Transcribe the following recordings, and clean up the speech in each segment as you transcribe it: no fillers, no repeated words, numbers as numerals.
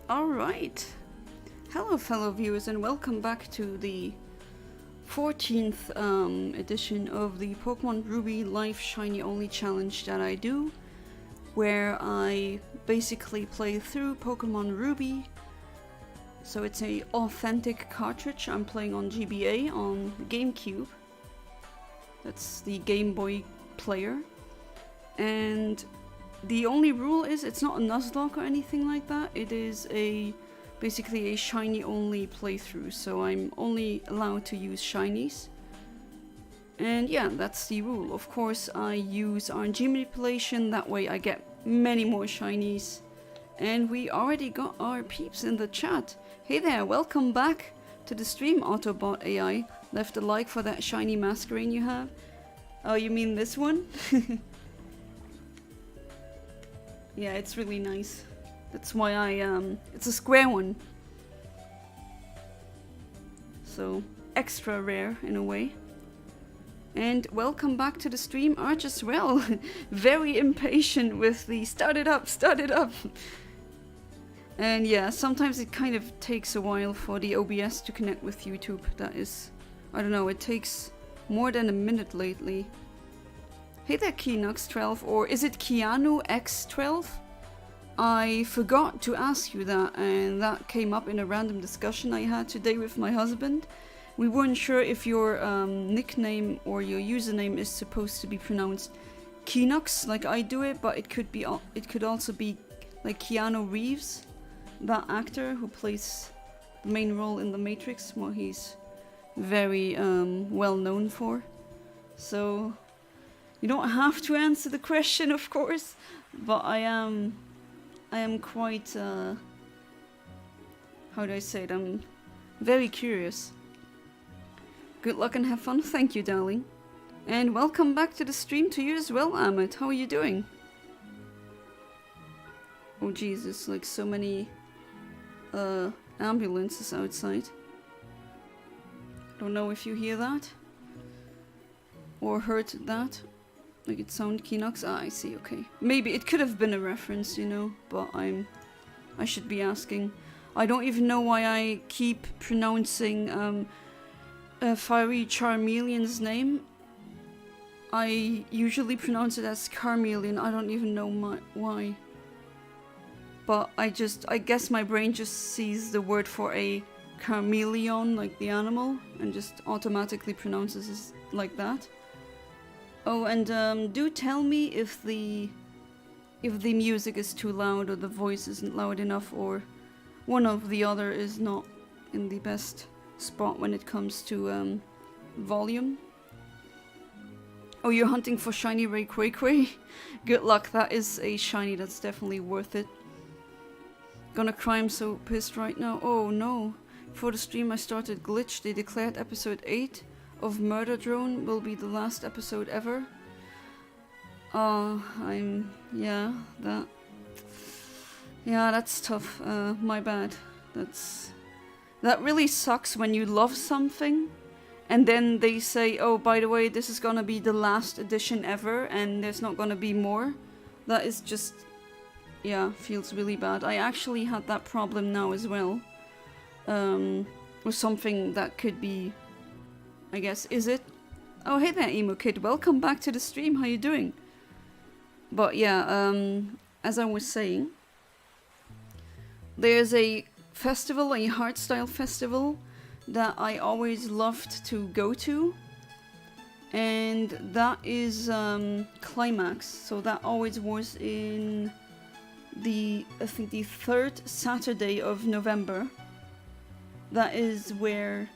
Alright. Hello fellow viewers and welcome back to the 14th edition of the Pokemon Ruby Life Shiny Only Challenge that I do, where I basically play through Pokemon Ruby. So it's a authentic cartridge. I'm playing on GBA on GameCube. That's the Game Boy player. And the only rule is it's not a Nuzlocke or anything like that. It is basically a shiny only playthrough, so I'm only allowed to use shinies. And yeah, that's the rule. Of course, I use RNG manipulation, that way I get many more shinies. And we already got our peeps in the chat. Hey there, welcome back to the stream, Autobot AI. Left a like for that shiny masquerade you have. Oh, you mean this one? Yeah, it's really nice. That's why it's a square one. So, extra rare in a way. And welcome back to the stream, Arch as well. Very impatient with the start it up. And yeah, sometimes it kind of takes a while for the OBS to connect with YouTube. That is, I don't know, it takes more than a minute lately. Hey there, Keenox12, or is it Keanu X12? I forgot to ask you that, and that came up in a random discussion I had today with my husband. We weren't sure if your nickname or your username is supposed to be pronounced Keenox, like I do it, but it could also be like Keanu Reeves, that actor who plays the main role in The Matrix, what he's very well known for. So you don't have to answer the question, of course, but I am quite, how do I say it, I'm very curious. Good luck and have fun. Thank you, darling. And welcome back to the stream to you as well, Amit. How are you doing? Oh Jesus, like so many ambulances outside. Don't know if you hear that or heard that. Like it sounded Keenox. Ah, I see, okay. Maybe it could have been a reference, you know, but I should be asking. I don't even know why I keep pronouncing Fiery Charmeleon's name. I usually pronounce it as Carmeleon. I don't even know why. But I guess my brain just sees the word for a chameleon, like the animal, and just automatically pronounces it like that. Oh, and do tell me if the music is too loud or the voice isn't loud enough or one of the other is not in the best spot when it comes to volume. Oh, you're hunting for shiny Ray Cray Cray? Good luck, that is a shiny that's definitely worth it. Gonna cry, I'm so pissed right now. Oh no. For the stream I started glitch. They declared episode 8 of Murder Drone will be the last episode ever. Yeah, that's tough. My bad. That really sucks when you love something and then they say, oh, by the way, this is gonna be the last edition ever and there's not gonna be more. That is just, yeah, feels really bad. I actually had that problem now as well. With something that could be, I guess, is it? Oh, hey there, Emo Kid. Welcome back to the stream. How you doing? But yeah, as I was saying, there's a festival, a hardstyle festival, that I always loved to go to. And that is Climax. So that always was in I think the 3rd Saturday of November. That is where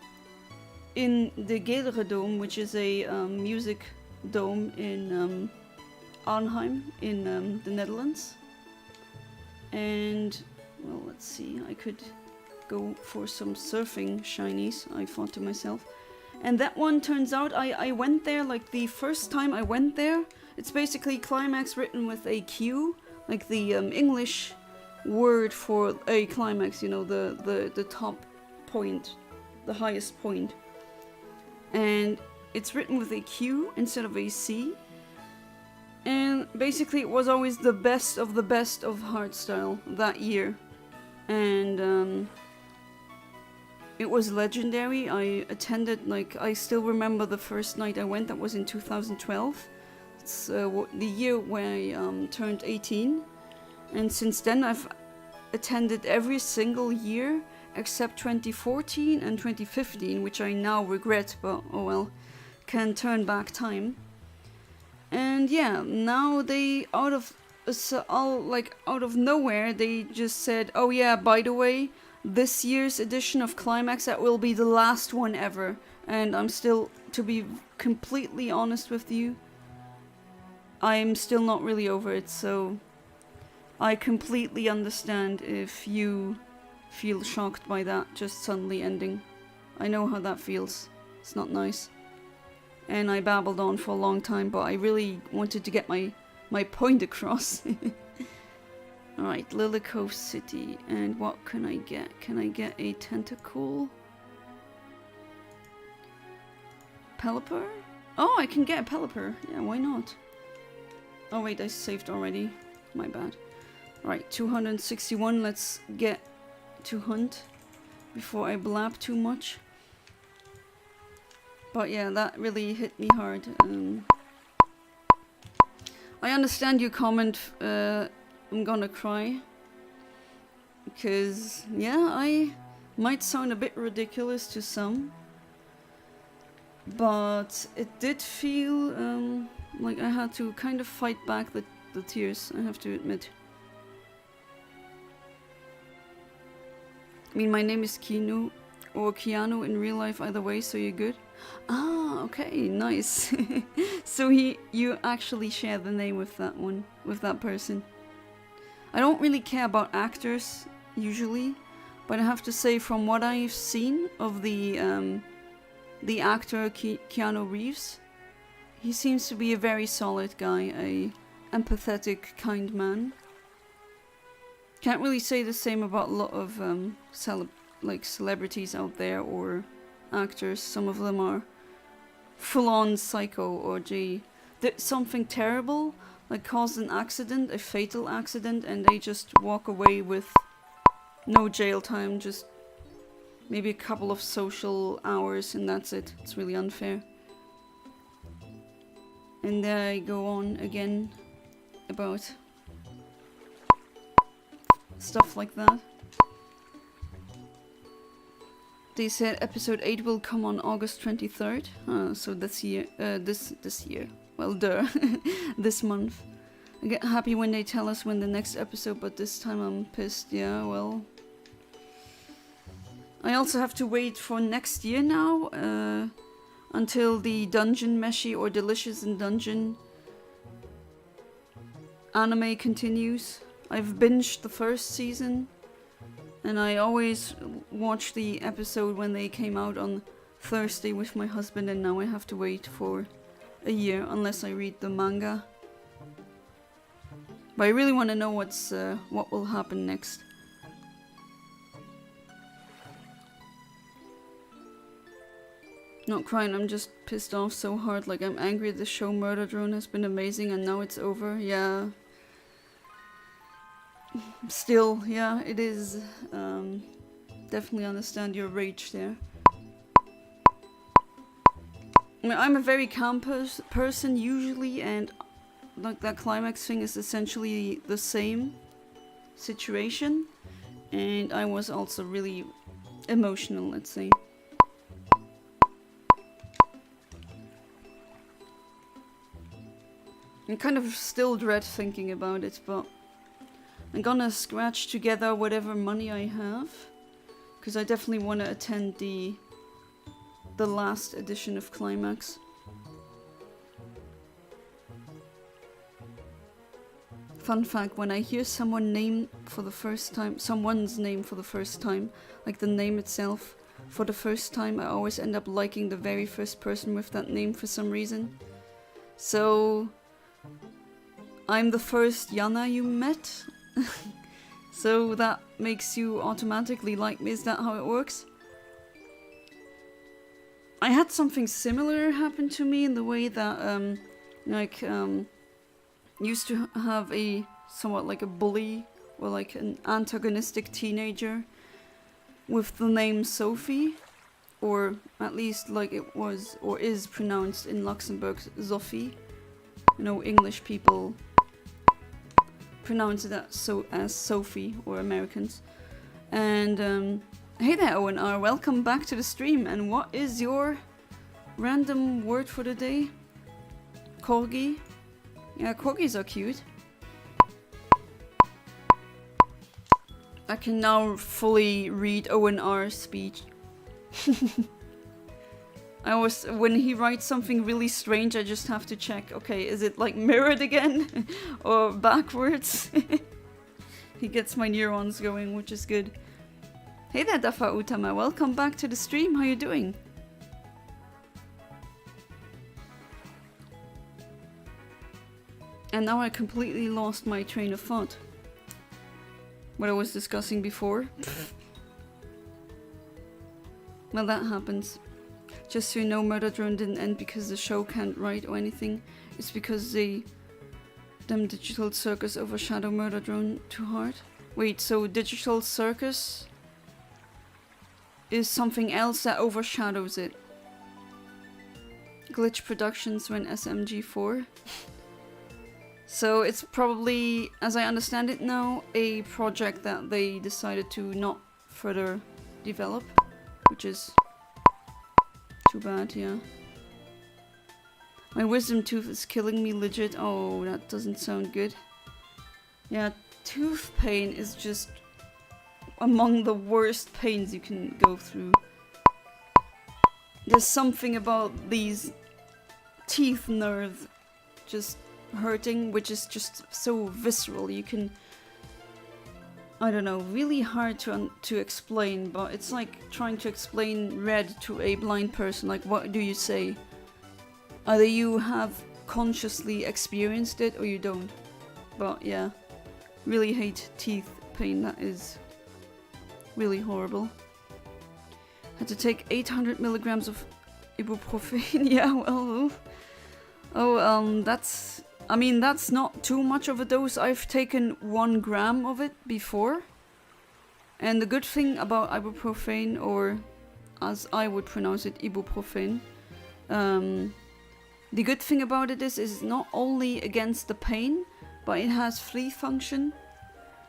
in the Gelderdome, which is a music dome in Arnhem in the Netherlands. And, well, let's see, I could go for some surfing shinies, I thought to myself. And that one turns out, I went there, like the first time I went there, it's basically Climax written with a Q, like the English word for a climax, you know, the top point, the highest point. And it's written with a Q instead of a C. And basically it was always the best of hardstyle that year. and it was legendary. I attended, like, I still remember the first night I went. That was in 2012. It's the year where I turned 18, and since then I've attended every single year except 2014 and 2015, which I now regret, but oh well, can turn back time. And yeah, now they out of nowhere they just said, oh yeah, by the way, this year's edition of Climax, that will be the last one ever. And I'm still, to be completely honest with you, I'm still not really over it, so I completely understand if you feel shocked by that just suddenly ending. I know how that feels. It's not nice. And I babbled on for a long time, but I really wanted to get my point across. Alright, Lilico City. And what can I get? Can I get a tentacle? Pelipper? Oh, I can get a Pelipper. Yeah, why not? Oh wait, I saved already. My bad. Alright, 261. Let's get to hunt before I blab too much. But yeah, that really hit me hard. I understand your comment, I'm gonna cry. Because, yeah, I might sound a bit ridiculous to some. But it did feel like I had to kind of fight back the tears, I have to admit. I mean, my name is Keanu, or Keanu in real life, either way, so you're good. Ah, okay, nice. So you actually share the name with that one, with that person. I don't really care about actors, usually, but I have to say, from what I've seen of the actor Keanu Reeves, he seems to be a very solid guy, a empathetic, kind man. Can't really say the same about a lot of celebrities out there or actors. Some of them are full-on psycho, or did something terrible, like caused an accident, a fatal accident, and they just walk away with no jail time, just maybe a couple of social hours, and that's it. It's really unfair. And there I go on again about stuff like that. They said episode 8 will come on August 23rd. So this year, this year. Well, duh. This month. I get happy when they tell us when the next episode, but this time I'm pissed. Yeah, well. I also have to wait for next year now, until the Dungeon Meshi or Delicious in Dungeon anime continues. I've binged the first season, and I always watch the episode when they came out on Thursday with my husband, and now I have to wait for a year unless I read the manga. But I really want to know what will happen next. Not crying, I'm just pissed off so hard. Like, I'm angry the show Murder Drone has been amazing and now it's over. Yeah. Still, yeah, it is. Definitely understand your rage there. I mean, I'm a very calm person usually, and like that climax thing is essentially the same situation. And I was also really emotional, let's say. I kind of still dread thinking about it, but I'm gonna scratch together whatever money I have, because I definitely want to attend the last edition of Climax. Fun fact, when I hear someone's name for the first time, like the name itself for the first time, I always end up liking the very first person with that name for some reason. So I'm the first Yana you met, so that makes you automatically like me. Is that how it works? I had something similar happen to me in the way that, used to have a somewhat like a bully or like an antagonistic teenager with the name Sophie, or at least like it was or is pronounced in Luxembourg, Sophie. You know, English people pronounce it as Sophie, or Americans. And hey there, Owen R. Welcome back to the stream. And what is your random word for the day? Corgi? Yeah, corgis are cute. I can now fully read Owen R's speech. When he writes something really strange, I just have to check, okay, is it like mirrored again? Or backwards? He gets my neurons going, which is good. Hey there, Dafa Utama, welcome back to the stream, how you doing? And now I completely lost my train of thought. What I was discussing before. Well, that happens. Just so you know, Murder Drone didn't end because the show can't write or anything. It's because them Digital Circus overshadow Murder Drone too hard. Wait, so Digital Circus is something else that overshadows it. Glitch Productions went SMG4. So it's probably, as I understand it now, a project that they decided to not further develop, which is too bad, yeah. My wisdom tooth is killing me legit. Oh, that doesn't sound good. Yeah, tooth pain is just among the worst pains you can go through. There's something about these teeth nerves just hurting, which is just so visceral. You can, I don't know, really hard to explain, but it's like trying to explain red to a blind person. Like, what do you say? Either you have consciously experienced it or you don't. But yeah, really hate teeth pain. That is really horrible. Had to take 800 milligrams of ibuprofen. Yeah, well, that's, I mean, that's not too much of a dose. I've taken 1 gram of it before. And the good thing about ibuprofen, or as I would pronounce it, ibuprofen, the good thing about it is not only against the pain, but it has flea function.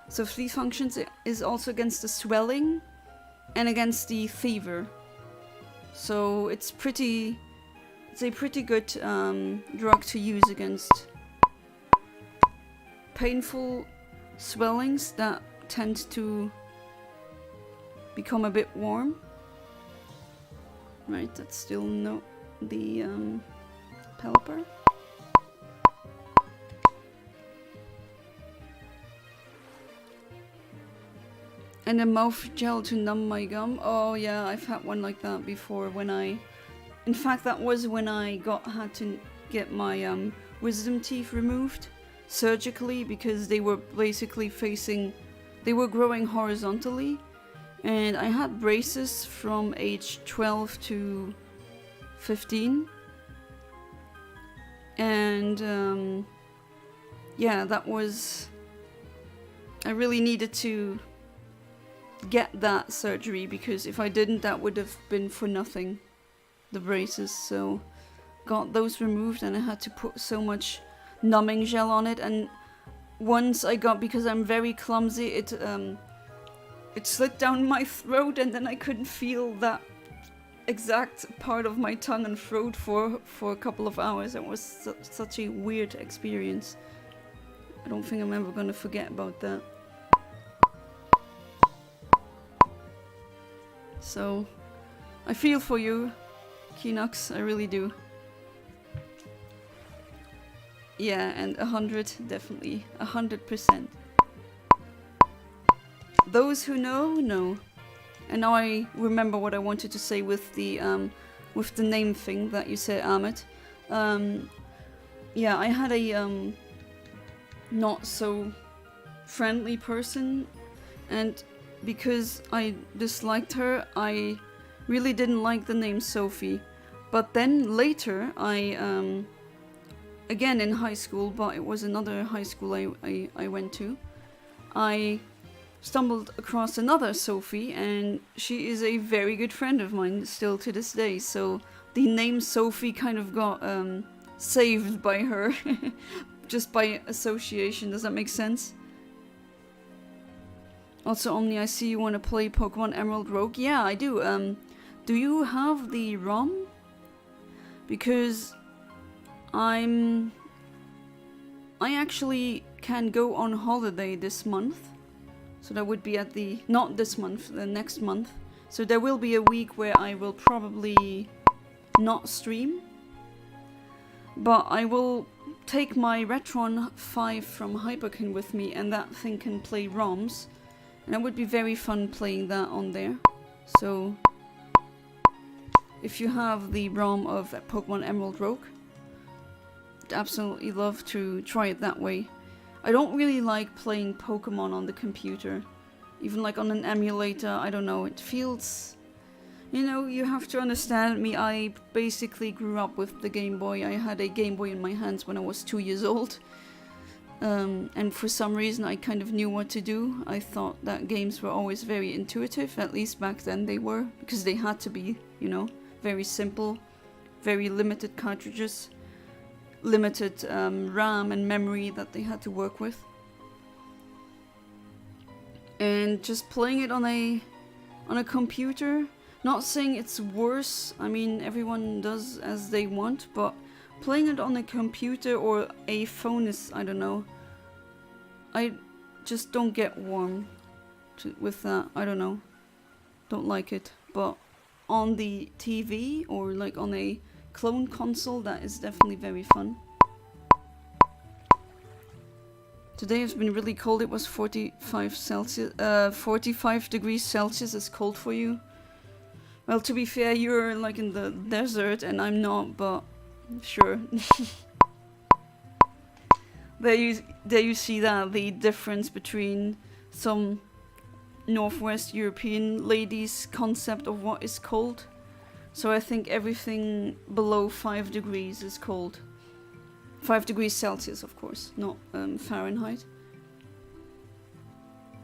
So flea function is also against the swelling and against the fever. So it's a pretty good drug to use against painful swellings that tend to become a bit warm. Right, that's still the Pelipper. And a mouth gel to numb my gum. Oh yeah, I've had one like that before in fact that was when I had to get my wisdom teeth removed surgically, because they were basically they were growing horizontally, and I had braces from age 12 to 15. And yeah, I really needed to get that surgery, because if I didn't, that would have been for nothing, the braces. So got those removed, and I had to put so much numbing gel on it. And once I got, because I'm very clumsy, it slid down my throat, and then I couldn't feel that exact part of my tongue and throat for a couple of hours. It was such a weird experience. I don't think I'm ever gonna forget about that. So I feel for you, Kinox, I really do. Yeah, and 100, definitely 100%. Those who know. And now I remember what I wanted to say with the name thing that you said, Amit. Yeah, I had a not so friendly person, and because I disliked her, I really didn't like the name Sophie. But then later, I again in high school, but it was another high school I went to, I stumbled across another Sophie, and she is a very good friend of mine still to this day. So the name Sophie kind of got saved by her, just by association. Does that make sense? Also, Omni, I see you want to play Pokemon Emerald Rogue. Yeah, I do. Do you have the ROM? Because I actually can go on holiday this month. So that would be at the, not this month, the next month. So there will be a week where I will probably not stream. But I will take my Retron 5 from Hyperkin with me, and that thing can play ROMs. And it would be very fun playing that on there. So if you have the ROM of Pokemon Emerald Rogue, I'd absolutely love to try it that way. I don't really like playing Pokemon on the computer. Even like on an emulator, I don't know, it feels... You know, you have to understand me, I basically grew up with the Game Boy. I had a Game Boy in my hands when I was 2 years old. And for some reason I kind of knew what to do. I thought that games were always very intuitive, at least back then they were. Because they had to be, you know, very simple, very limited cartridges. Limited RAM and memory that they had to work with, and just playing it on a computer. Not saying it's worse. I mean, everyone does as they want, but playing it on a computer or a phone is, I don't know. I just don't get warm with that. I don't know. Don't like it. But on the TV or like on a clone console, that is definitely very fun. Today has been really cold. It was 45 degrees Celsius is cold for you. Well, to be fair, you're like in the desert and I'm not, but sure. There you see that, the difference between some Northwest European ladies' concept of what is cold. So I think everything below 5 degrees is cold. 5 degrees Celsius, of course, not Fahrenheit.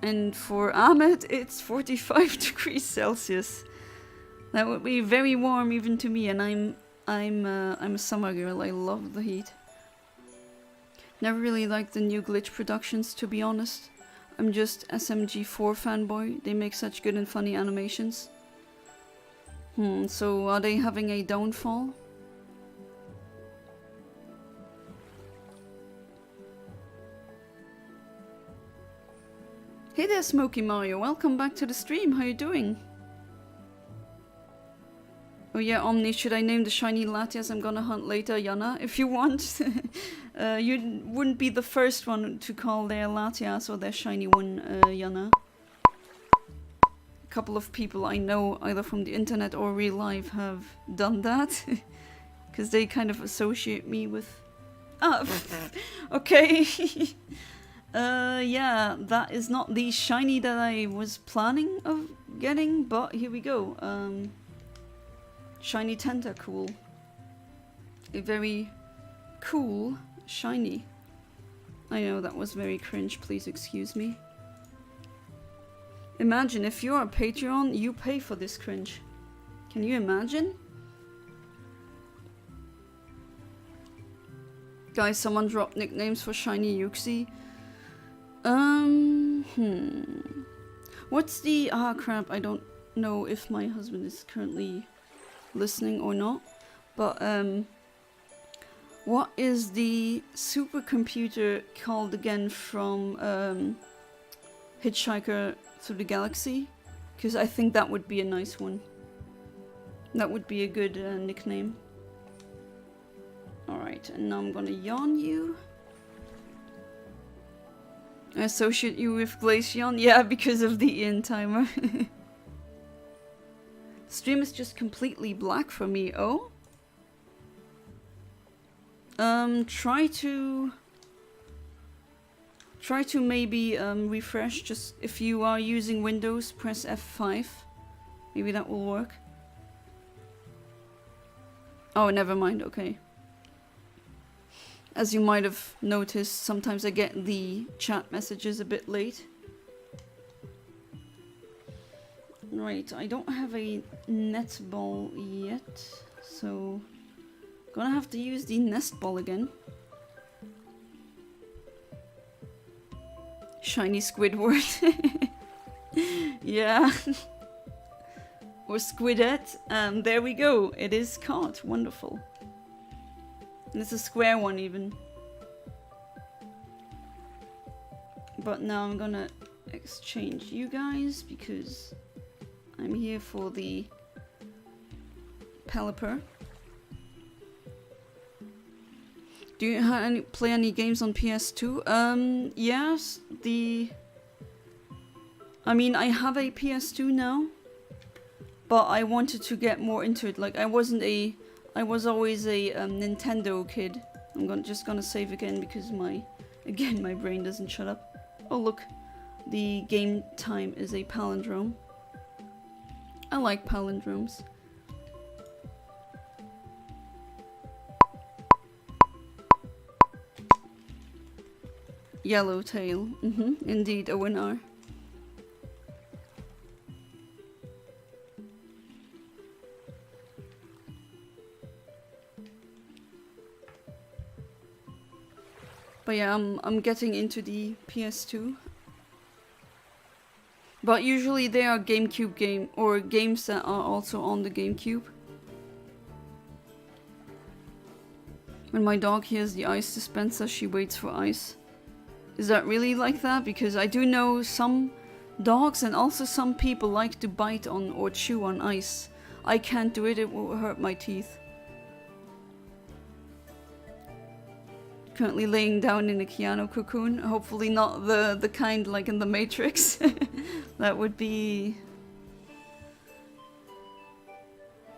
And for Ahmed, it's 45 degrees Celsius. That would be very warm even to me, and I'm a summer girl. I love the heat. Never really liked the new Glitch productions, to be honest. I'm just SMG4 fanboy. They make such good and funny animations. So are they having a downfall? Hey there, Smokey Mario. Welcome back to the stream. How you doing? Oh yeah, Omni, should I name the shiny Latias I'm gonna hunt later, Yana? If you want. You wouldn't be the first one to call their Latias or their shiny one, Yana. A couple of people I know, either from the internet or real life, have done that. Because they kind of associate me with... Ah, okay. Yeah, that is not the shiny that I was planning of getting, but here we go. Shiny Tentacool. A very cool shiny. I know that was very cringe, please excuse me. Imagine if you're a Patreon, you pay for this cringe. Can you imagine? Guys, someone dropped nicknames for shiny Yuxi. What's the... Ah, crap, I don't know if my husband is currently listening or not. But, what is the supercomputer called again from, Hitchhiker Through the Galaxy? Because I think that would be a nice one. That would be a good nickname. Alright, and now I'm gonna yawn you. I associate you with Glaceon? Yeah, because of the Eontimer. Stream is just completely black for me. Oh? Try to maybe refresh. Just if you are using Windows, press F5. Maybe that will work. Oh, never mind. Okay. As you might have noticed, sometimes I get the chat messages a bit late. Right, I don't have a netball yet, so gonna have to use the nest ball again. Shiny Squidward. Yeah. Or Squidette. There we go. It is caught. Wonderful. And it's a square one even. But now I'm gonna exchange you guys because I'm here for the Pelipper. Do you play any games on PS2? Yes, I mean, I have a PS2 now, but I wanted to get more into it. Like, I was always a Nintendo kid. I'm just gonna save again because my brain doesn't shut up. Oh look, the game time is a palindrome. I like palindromes. Yellowtail, indeed a winner. But yeah, I'm getting into the PS2. But usually they are GameCube games that are also on the GameCube. When my dog hears the ice dispenser, she waits for ice. Is that really like that? Because I do know some dogs and also some people like to bite on or chew on ice. I can't do it, it will hurt my teeth. Currently laying down in a Keanu cocoon. Hopefully not the kind like in the Matrix. That would be,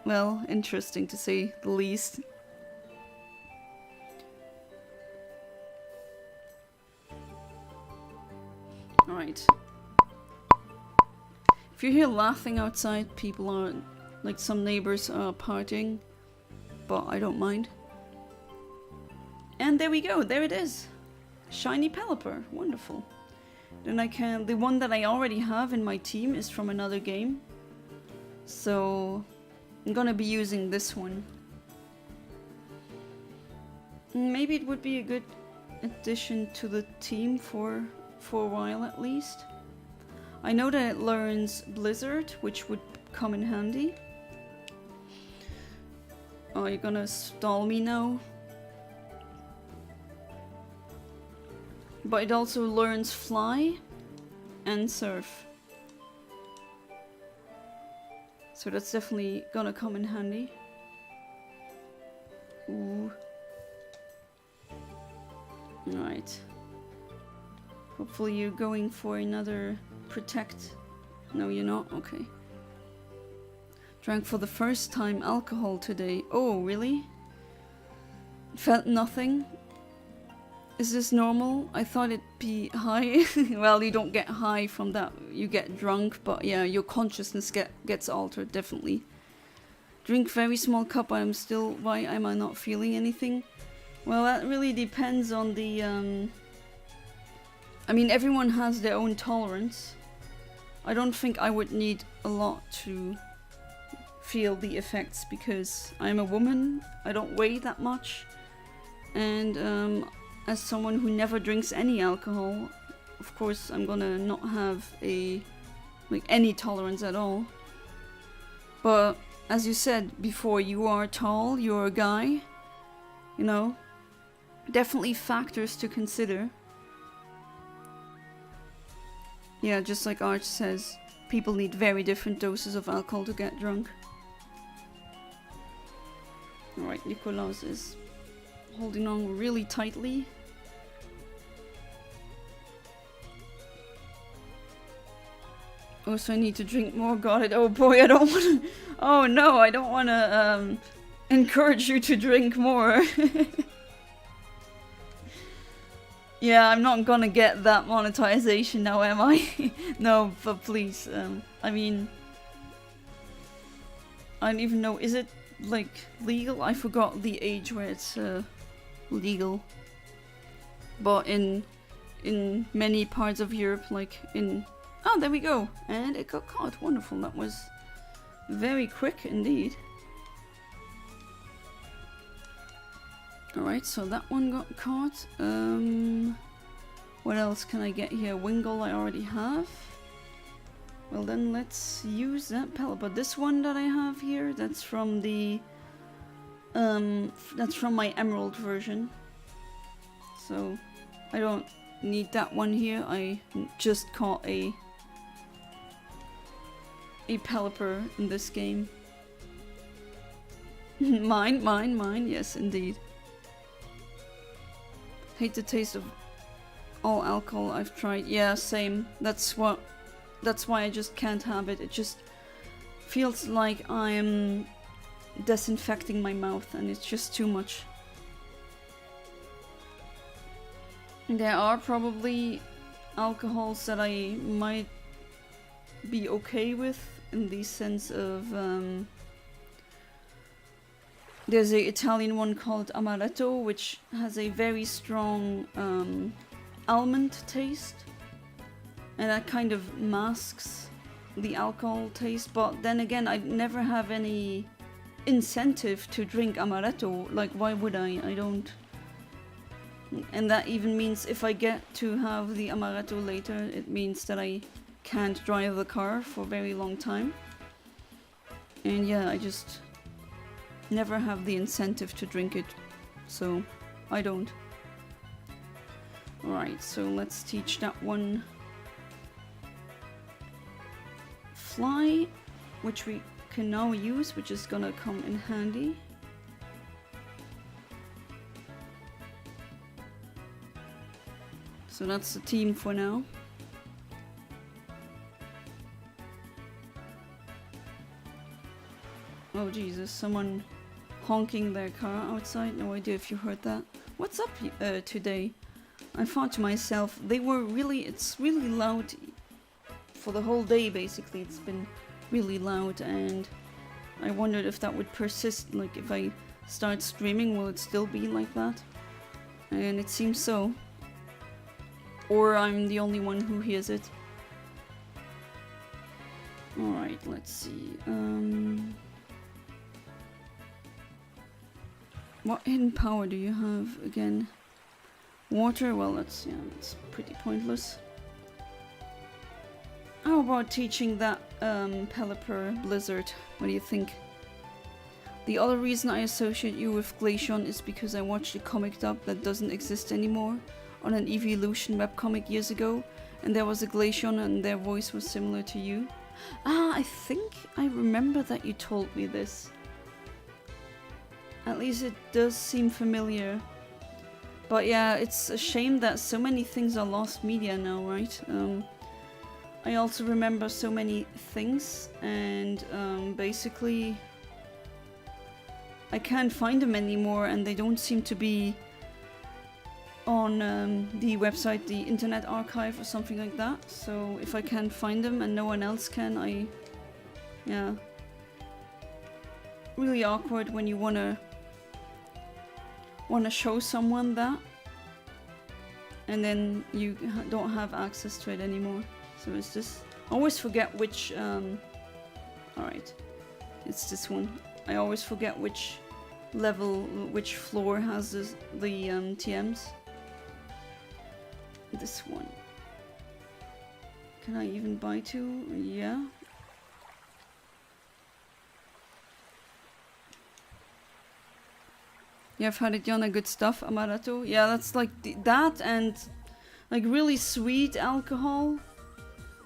well, interesting to say the least. Alright. If you hear laughing outside, people are, like some neighbors are partying, but I don't mind. And there we go, there it is. Shiny Pelipper, wonderful. Then the one that I already have in my team is from another game. So I'm gonna be using this one. Maybe it would be a good addition to the team for a while at least. I know that it learns Blizzard, which would come in handy. Oh, you're gonna stall me now? But it also learns Fly and Surf. So that's definitely gonna come in handy. Ooh. Alright. Hopefully you're going for another Protect. No, you're not? Okay. Drank for the first time alcohol today. Oh, really? Felt nothing? Is this normal? I thought it'd be high. Well, you don't get high from that. You get drunk, but yeah, your consciousness gets altered, definitely. Drink very small cup, why am I not feeling anything? Well, that really depends on the, I mean, everyone has their own tolerance. I don't think I would need a lot to feel the effects because I'm a woman, I don't weigh that much, and as someone who never drinks any alcohol, of course I'm gonna not have any tolerance at all. But as you said before, you are tall, you're a guy, you know, definitely factors to consider. Yeah, just like Arch says, people need very different doses of alcohol to get drunk. Alright, Nicolas is holding on really tightly. Oh, so I need to drink more. Got it. Oh boy, I don't want to... Oh no, I don't want to encourage you to drink more. Yeah, I'm not gonna get that monetization now, am I? No, but please, I mean... I don't even know, is it, like, legal? I forgot the age where it's, legal. But in many parts of Europe, like, in Oh, there we go. And it got caught. Wonderful. That was very quick indeed. Alright, so that one got caught. What else can I get here? Wingull I already have. Well then, let's use that pellet. But this one that I have here, that's from the... that's from my Emerald version. So, I don't need that one here. I just caught a Pelipper in this game. mine, yes indeed. Hate the taste of all alcohol I've tried. Yeah, same. That's why I just can't have it. It just feels like I'm disinfecting my mouth and it's just too much. There are probably alcohols that I might be okay with, in the sense of there's an Italian one called Amaretto, which has a very strong almond taste, and that kind of masks the alcohol taste. But then again, I never have any incentive to drink Amaretto. Like, why would I? I don't. And that even means if I get to have the Amaretto later, it means that I can't drive the car for a very long time. And yeah, I just never have the incentive to drink it, so I don't. Alright, so let's teach that one Fly, which we can now use, which is gonna come in handy. So that's the team for now. Oh Jesus, someone honking their car outside. No idea if you heard that. What's up today? I thought to myself, it's really loud for the whole day basically. It's been really loud, and I wondered if that would persist. Like, if I start streaming, will it still be like that? And it seems so. Or I'm the only one who hears it. Alright, let's see. What hidden power do you have again? Water? Well, that's pretty pointless. How about teaching that Pelipper Blizzard? What do you think? The other reason I associate you with Glaceon is because I watched a comic dub that doesn't exist anymore on an Evolution webcomic years ago, and there was a Glaceon and their voice was similar to you. Ah, I think I remember that you told me this. At least it does seem familiar. But yeah, it's a shame that so many things are lost media now, right? I also remember so many things, and basically I can't find them anymore, and they don't seem to be on the website, the Internet Archive or something like that. So if I can't find them and no one else can, yeah. Really awkward when you wanna show someone that, and then you don't have access to it anymore. So it's just, I always forget which, alright, it's this one. I always forget which level, which floor has the TMs. This one. Can I even buy two? Yeah. Yeah, I've had it on a good stuff, Amaretto. Yeah, that's like that, and like really sweet alcohol,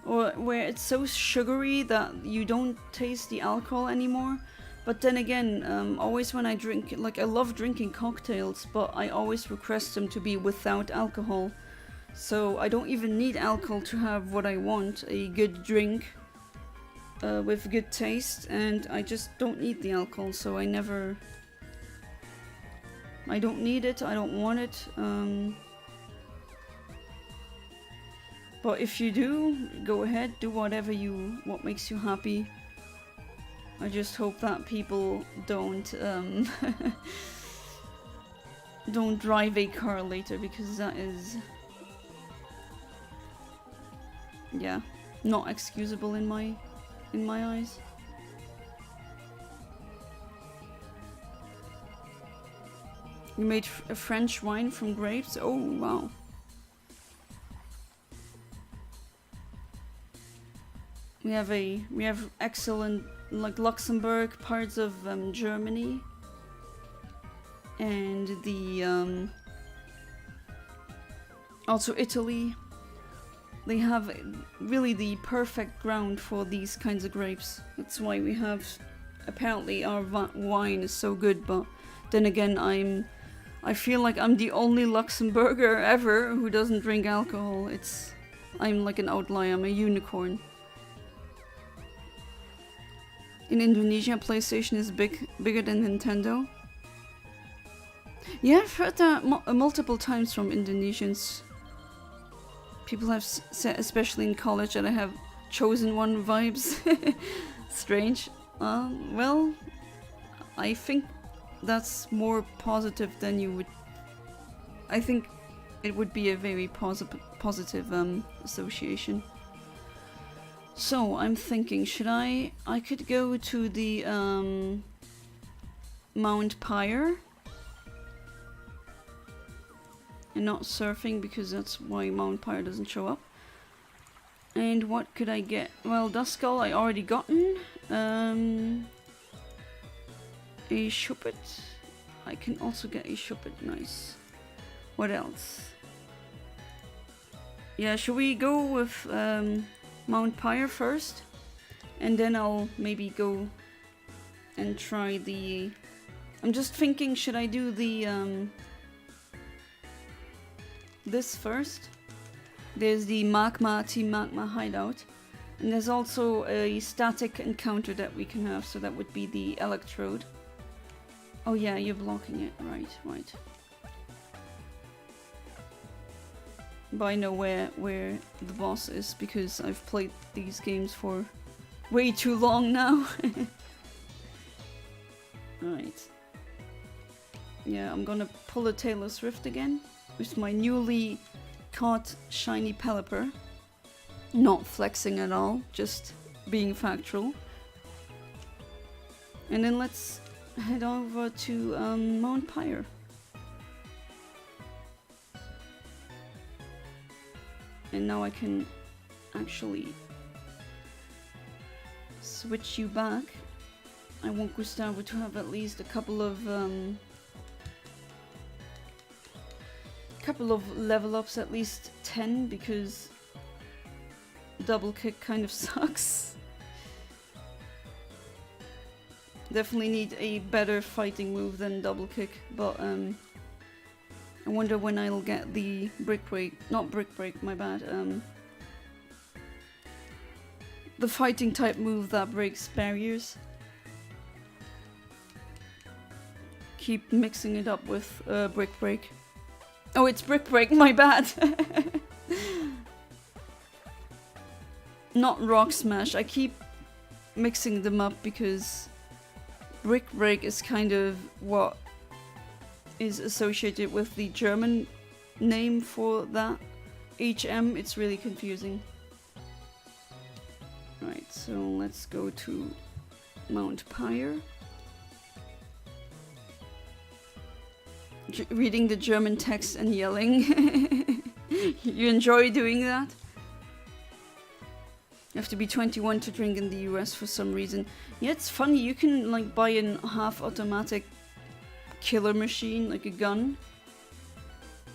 or where it's so sugary that you don't taste the alcohol anymore. But then again, always when I drink, like I love drinking cocktails, but I always request them to be without alcohol. So I don't even need alcohol to have what I want, a good drink with good taste, and I just don't need the alcohol, so I don't need it, I don't want it. But if you do, go ahead, do what makes you happy. I just hope that people don't don't drive a car later, because that is, yeah, not excusable in my eyes. You made a French wine from grapes? Oh, wow. We have excellent, like, Luxembourg, parts of Germany, and the also Italy. They have really the perfect ground for these kinds of grapes. That's why we have, apparently our wine is so good, but then again I feel like I'm the only Luxembourger ever who doesn't drink alcohol. I'm like an outlier, I'm a unicorn. In Indonesia, PlayStation is bigger than Nintendo. Yeah, I've heard that multiple times from Indonesians. People have said, especially in college, that I have chosen one vibes. Strange. Well, I think that's more positive than you would. I think it would be a very positive association. So I'm thinking, should I could go to the Mount Pyre and not surfing, because that's why Mount Pyre doesn't show up. And what could I get? Well, Duskull I already gotten. A Shuppet. I can also get a Shuppet, nice. What else? Yeah, should we go with Mount Pyre first? And then I'll maybe go and try the... I'm just thinking, should I do the... this first? There's the Team Magma hideout. And there's also a static encounter that we can have, so that would be the Electrode. Oh yeah, you're blocking it, right. But I know where the boss is, because I've played these games for way too long now. Right. Yeah, I'm gonna pull a Taylor Swift again with my newly caught shiny Pelipper. Not flexing at all, just being factual. And then let's head over to Mount Pyre. And now I can actually switch you back. I want Gustavo to have at least a couple of level ups, at least 10, because double kick kind of sucks. Definitely need a better fighting move than double kick, but I wonder when I'll get the brick break. Not brick break, my bad. The fighting type move that breaks barriers. Keep mixing it up with brick break. Oh, it's brick break, my bad. Not rock smash. I keep mixing them up because brick break is kind of what is associated with the German name for that. HM, it's really confusing. Right, so let's go to Mount Pyre. Reading the German text and yelling. You enjoy doing that? You have to be 21 to drink in the US for some reason. Yeah, it's funny, you can like buy a half-automatic killer machine, like a gun,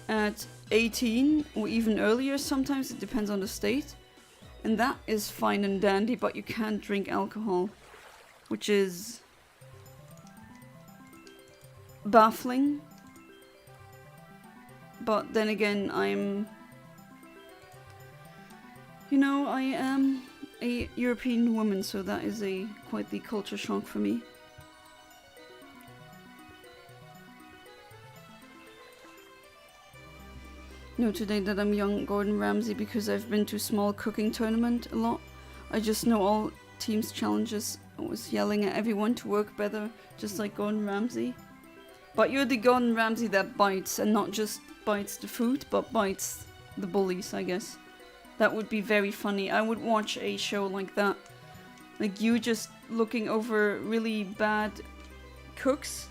at 18 or even earlier sometimes, it depends on the state. And that is fine and dandy, but you can't drink alcohol, which is baffling. But then again, I am a European woman, so that is quite the culture shock for me. Know today that I'm young Gordon Ramsay because I've been to small cooking tournament a lot. I just know all teams' challenges. I was yelling at everyone to work better, just like Gordon Ramsay. But you're the Gordon Ramsay that bites, and not just bites the food, but bites the bullies, I guess. That would be very funny. I would watch a show like that. Like you just looking over really bad cooks,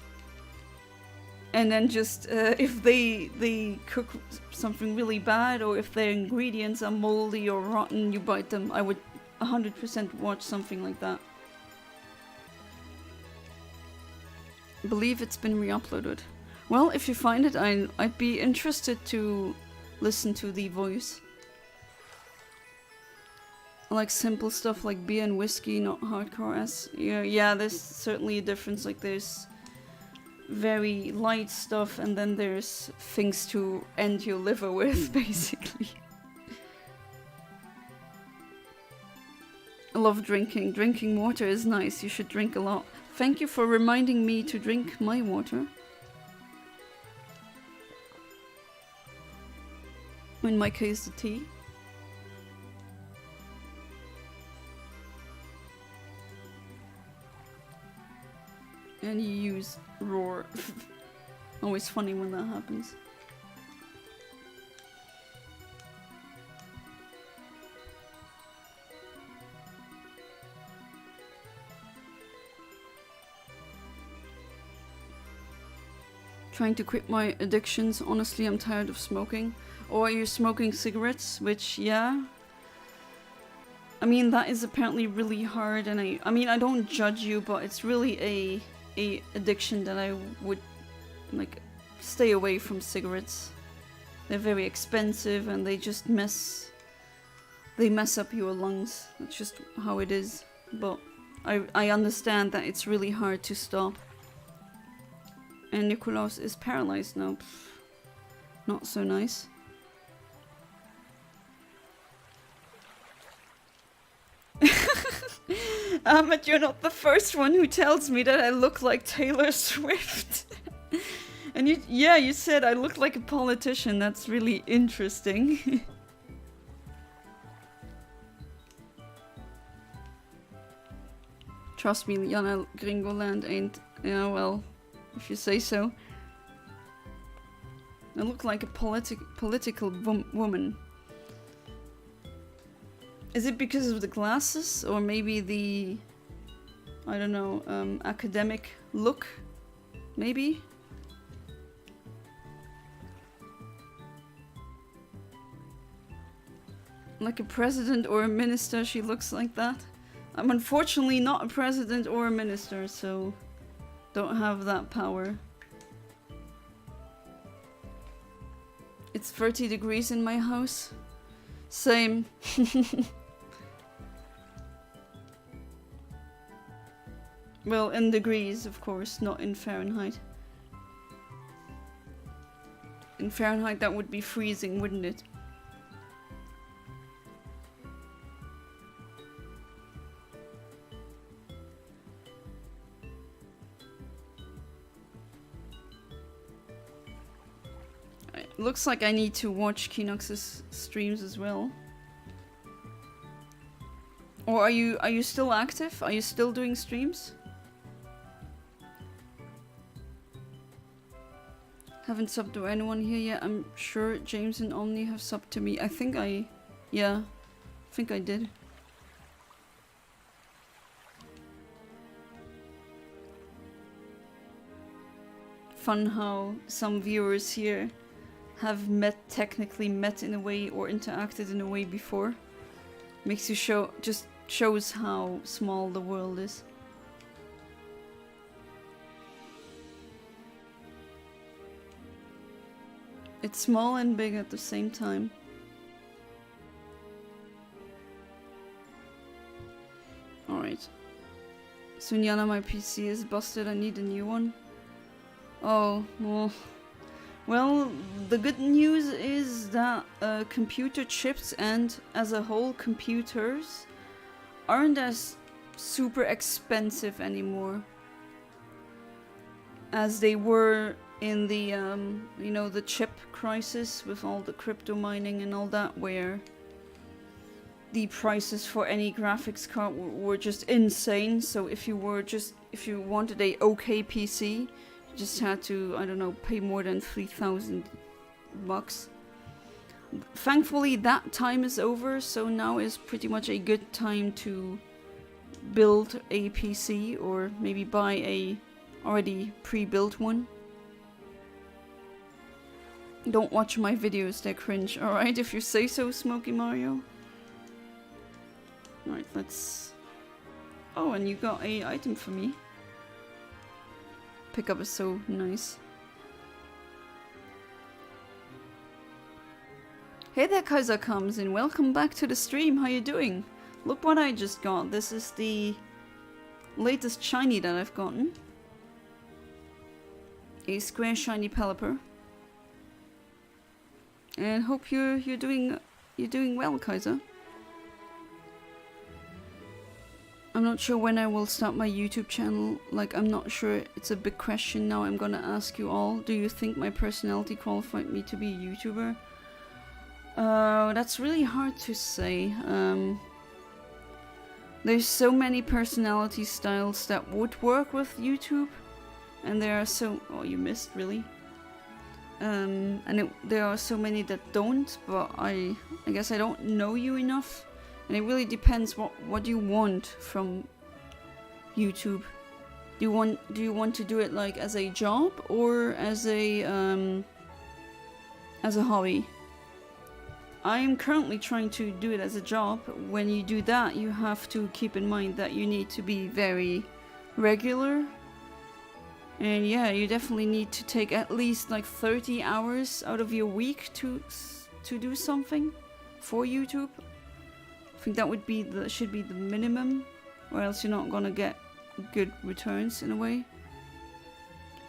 and then just if they cook something really bad, or if their ingredients are moldy or rotten, you bite them. I would 100% watch something like that. I believe it's been re-uploaded. Well, if you find it, I'd be interested to listen to the voice. I like simple stuff like beer and whiskey, not hardcore as. Yeah, there's certainly a difference. Like there's very light stuff, and then there's things to end your liver with, basically. I love drinking. Drinking water is nice. You should drink a lot. Thank you for reminding me to drink my water. In my case, the tea. And you use roar. Always funny when that happens. Trying to quit my addictions. Honestly, I'm tired of smoking. Or are you smoking cigarettes? Which, yeah. I mean, that is apparently really hard, and I mean, I don't judge you, but it's really a addiction that I would, like, stay away from cigarettes. They're very expensive, and they just mess up your lungs. That's just how it is. But I understand that it's really hard to stop. And Nicholas is paralyzed now. Pff, not so nice. Ahmed, you're not the first one who tells me that I look like Taylor Swift. And you said I look like a politician. That's really interesting. Trust me, Yana, Gringoland ain't... Yeah, well, if you say so. I look like a political woman. Is it because of the glasses, or maybe the, I don't know, academic look? Maybe? Like a president or a minister, she looks like that. I'm unfortunately not a president or a minister, so don't have that power. It's 30 degrees in my house. Same. Well, in degrees, of course, not in Fahrenheit. In Fahrenheit, that would be freezing, wouldn't it? It looks like I need to watch Kinox's streams as well. Or are you still active? Are you still doing streams? Haven't subbed to anyone here yet. I'm sure James and Omni have subbed to me. I think I did. Fun how some viewers here have technically met in a way or interacted in a way before. Makes you shows how small the world is. It's small and big at the same time. Alright. Sunyana, my PC is busted. I need a new one. Oh, well. Well, the good news is that computer chips and, as a whole, computers aren't as super expensive anymore as they were in the, you know, the chip crisis with all the crypto mining and all that, where the prices for any graphics card were just insane. So if you wanted a okay PC, you just had to, I don't know, pay more than $3,000. Thankfully that time is over, so now is pretty much a good time to build a PC or maybe buy a already pre-built one. Don't watch my videos, they're cringe. Alright, if you say so, Smokey Mario. Alright, let's... Oh, and you got a item for me. Pickup is so nice. Hey there, Kaiser comes in. Welcome back to the stream. How you doing? Look what I just got. This is the latest shiny that I've gotten. A square shiny Pelipper. And hope you're doing well, Kaiser. I'm not sure when I will start my YouTube channel. Like, I'm not sure. It's a big question now. I'm gonna ask you all. Do you think my personality qualified me to be a YouTuber? That's really hard to say. There's so many personality styles that would work with YouTube, and there are so... Oh, you missed, really? There are so many that don't, but I guess I don't know you enough, and it really depends what you want from YouTube. Do you want to do it like as a job or as a hobby? I am currently trying to do it as a job. When you do that, you have to keep in mind that you need to be very regular. And yeah, you definitely need to take at least like 30 hours out of your week to do something for YouTube. I think that should be the minimum, or else you're not gonna get good returns in a way.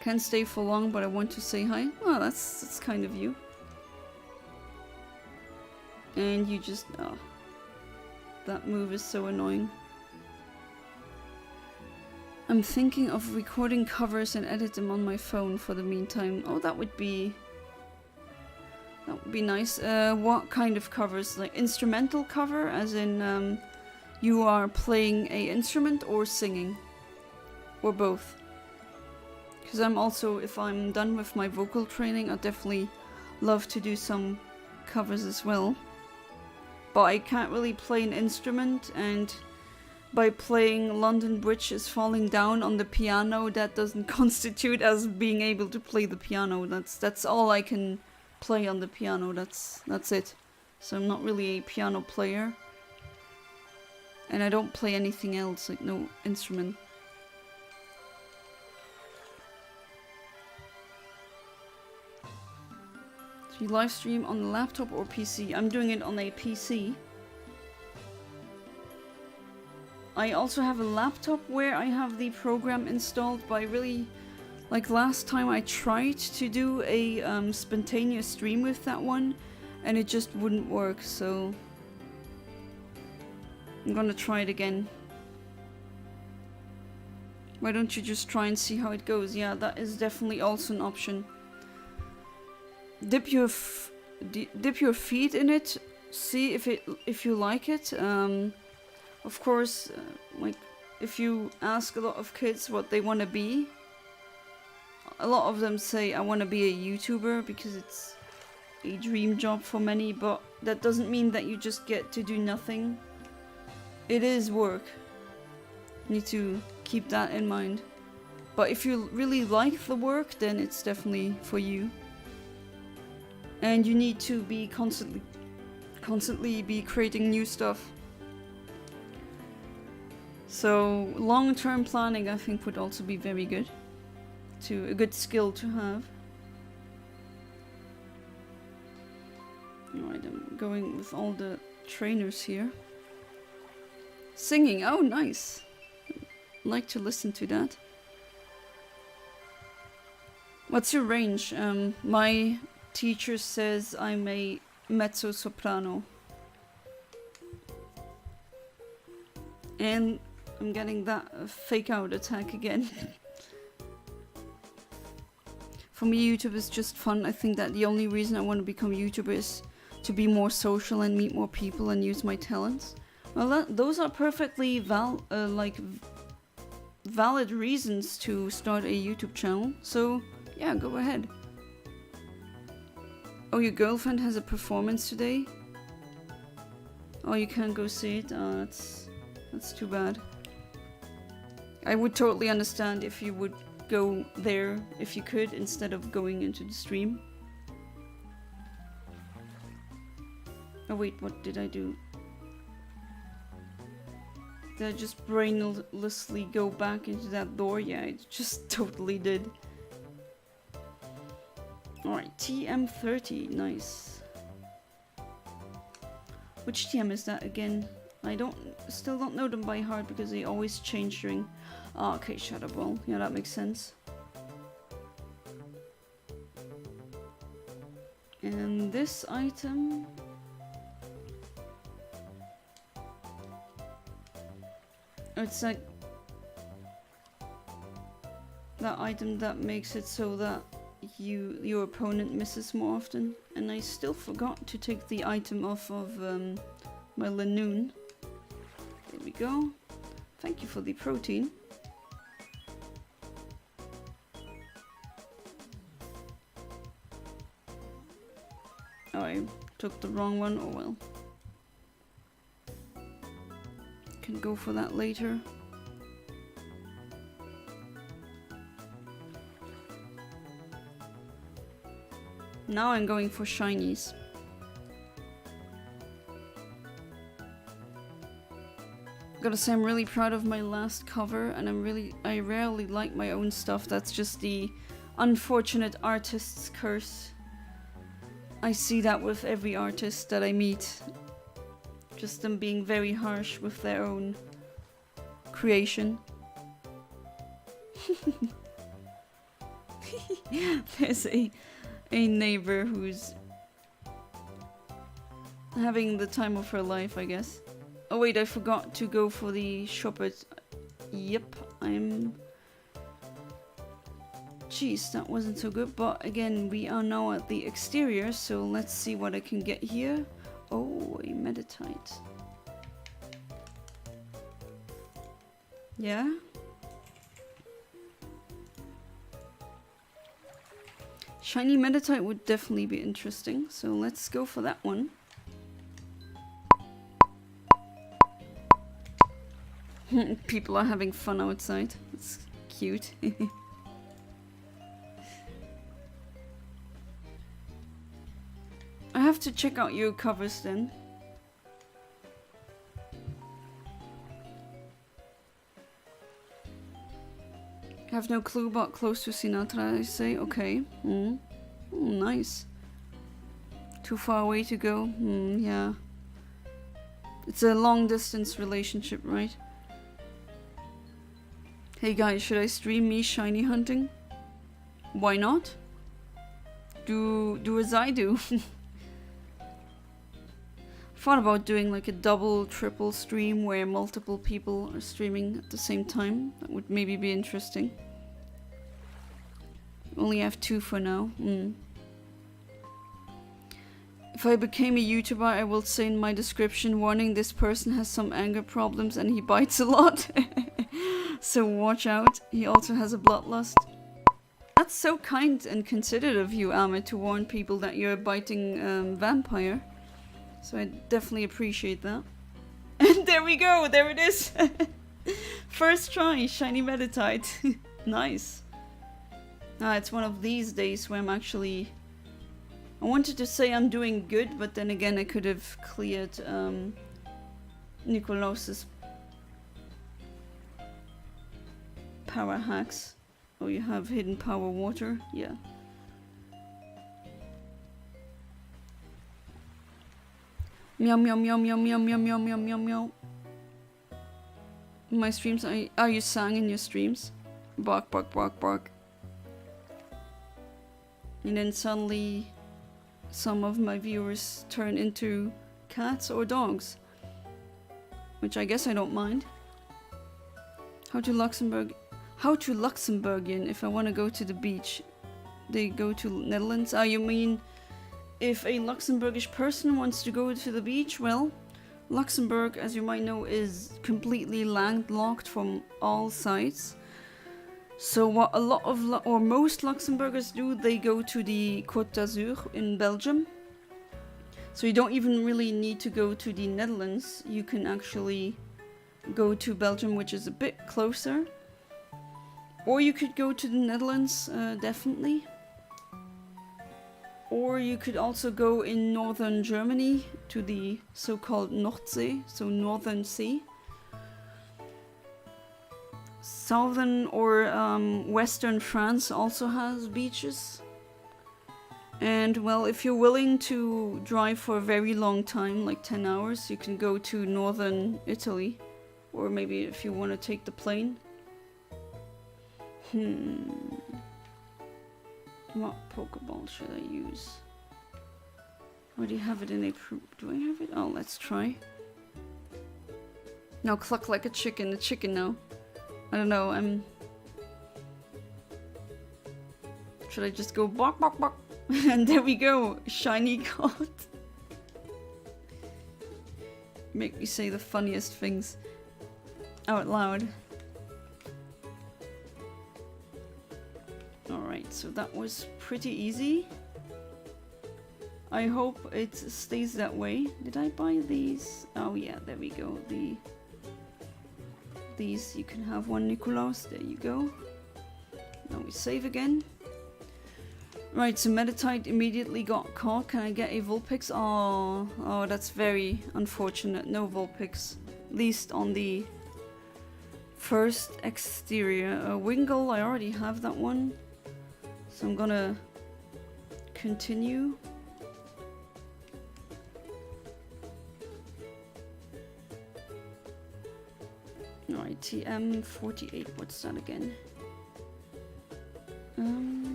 Can't stay for long, but I want to say hi. Oh, that's kind of you. And you just... Oh, that move is so annoying. I'm thinking of recording covers and edit them on my phone for the meantime. Oh, that would be nice. What kind of covers? Like instrumental cover, as in you are playing a instrument, or singing? Or both? Because I'm also, if I'm done with my vocal training, I'd definitely love to do some covers as well. But I can't really play an instrument, and by playing London Bridge is Falling Down on the piano, that doesn't constitute as being able to play the piano. That's all I can play on the piano. That's it. So I'm not really a piano player. And I don't play anything else, like no instrument. You live stream on the laptop or PC? I'm doing it on a PC. I also have a laptop where I have the program installed, but I really... Like last time I tried to do a spontaneous stream with that one, and it just wouldn't work, so... I'm gonna try it again. Why don't you just try and see how it goes? Yeah, that is definitely also an option. Dip your feet in it, see if you like it. Of course, like if you ask a lot of kids what they want to be, a lot of them say I want to be a YouTuber because it's a dream job for many, but that doesn't mean that you just get to do nothing. It is work. You need to keep that in mind. But if you really like the work, then it's definitely for you. And you need to be constantly be creating new stuff. So long-term planning, I think, would also be very good. A good skill to have. Alright, I'm going with all the trainers here. Singing, oh nice. Like to listen to that. What's your range? My teacher says I'm a mezzo-soprano. And I'm getting that fake out attack again. For me, YouTube is just fun. I think that the only reason I want to become YouTuber is to be more social and meet more people and use my talents. Well, those are perfectly valid reasons to start a YouTube channel. So yeah, go ahead. Oh, your girlfriend has a performance today? Oh, you can't go see it? Oh, that's too bad. I would totally understand if you would go there if you could instead of going into the stream. Oh wait, what did I do? Did I just brainlessly go back into that door? Yeah, I just totally did. Alright, TM30, nice. Which TM is that again? I still don't know them by heart because they always change during... Oh, okay, Shadow Ball. Yeah, that makes sense. And this item... It's like... that item that makes it so that your opponent misses more often. And I still forgot to take the item off of my Lanoon. There we go. Thank you for the protein. Oh, I took the wrong one. Oh well. Can go for that later. Now I'm going for shinies. Gotta say, I'm really proud of my last cover, and I rarely like my own stuff. That's just the unfortunate artist's curse. I see that with every artist that I meet. Just them being very harsh with their own creation. There's a neighbor who's having the time of her life, I guess. Oh wait, I forgot to go for the shoppers. Yep, Jeez, that wasn't so good, but again, we are now at the exterior, so let's see what I can get here. Oh, a Meditite. Yeah? Shiny Meditite would definitely be interesting, so let's go for that one. People are having fun outside. It's cute. I have to check out your covers then. I have no clue about Close to Sinatra, I say. Okay. Nice. Too far away to go. Yeah. It's a long distance relationship, right? Hey guys, should I stream me shiny hunting? Why not? Do as I do. Thought about doing like a double, triple stream where multiple people are streaming at the same time. That would maybe be interesting. Only have 2 for now. If I became a YouTuber, I will say in my description, warning, this person has some anger problems and he bites a lot. So watch out. He also has a bloodlust. That's so kind and considerate of you, Ahmed, to warn people that you're a biting vampire. So I definitely appreciate that. And there we go, there it is. First try, shiny Meditite. Nice. It's one of these days where I'm actually... I wanted to say I'm doing good, but then again I could have cleared Nikolaus's power hacks. Oh, you have hidden power water? Yeah. Meow meow meow meow meow meow meow meow meow meow. My streams, are you sang in your streams? Bark bark bark bark. And then suddenly some of my viewers turn into cats or dogs. Which I guess I don't mind. How to Luxembourgian if I want to go to the beach. They go to Netherlands? You mean if a Luxembourgish person wants to go to the beach? Well, Luxembourg, as you might know, is completely landlocked from all sides. So what a lot of, or most Luxembourgers do, they go to the Côte d'Azur in Belgium. So you don't even really need to go to the Netherlands. You can actually go to Belgium, which is a bit closer. Or you could go to the Netherlands, definitely. Or you could also go in northern Germany to the so-called Nordsee, so Northern Sea. Southern or western France also has beaches. And well, if you're willing to drive for a very long time, like 10 hours, you can go to northern Italy. Or maybe if you want to take the plane. What Pokeball should I use? I already have it in a... Do I have it? Oh, let's try. Now cluck like a chicken now. I don't know, should I just go bark bark bark? And there we go, shiny god. Make me say the funniest things out loud. Alright, so that was pretty easy. I hope it stays that way. Did I buy these? Oh yeah, there we go. These, you can have one, Nicolas. There you go. Now we save again. Right, so Meditite immediately got caught. Can I get a Vulpix? Oh, that's very unfortunate. No Vulpix. At least on the first exterior. Wingull, I already have that one. So I'm gonna continue. Alright, TM48, what's that again?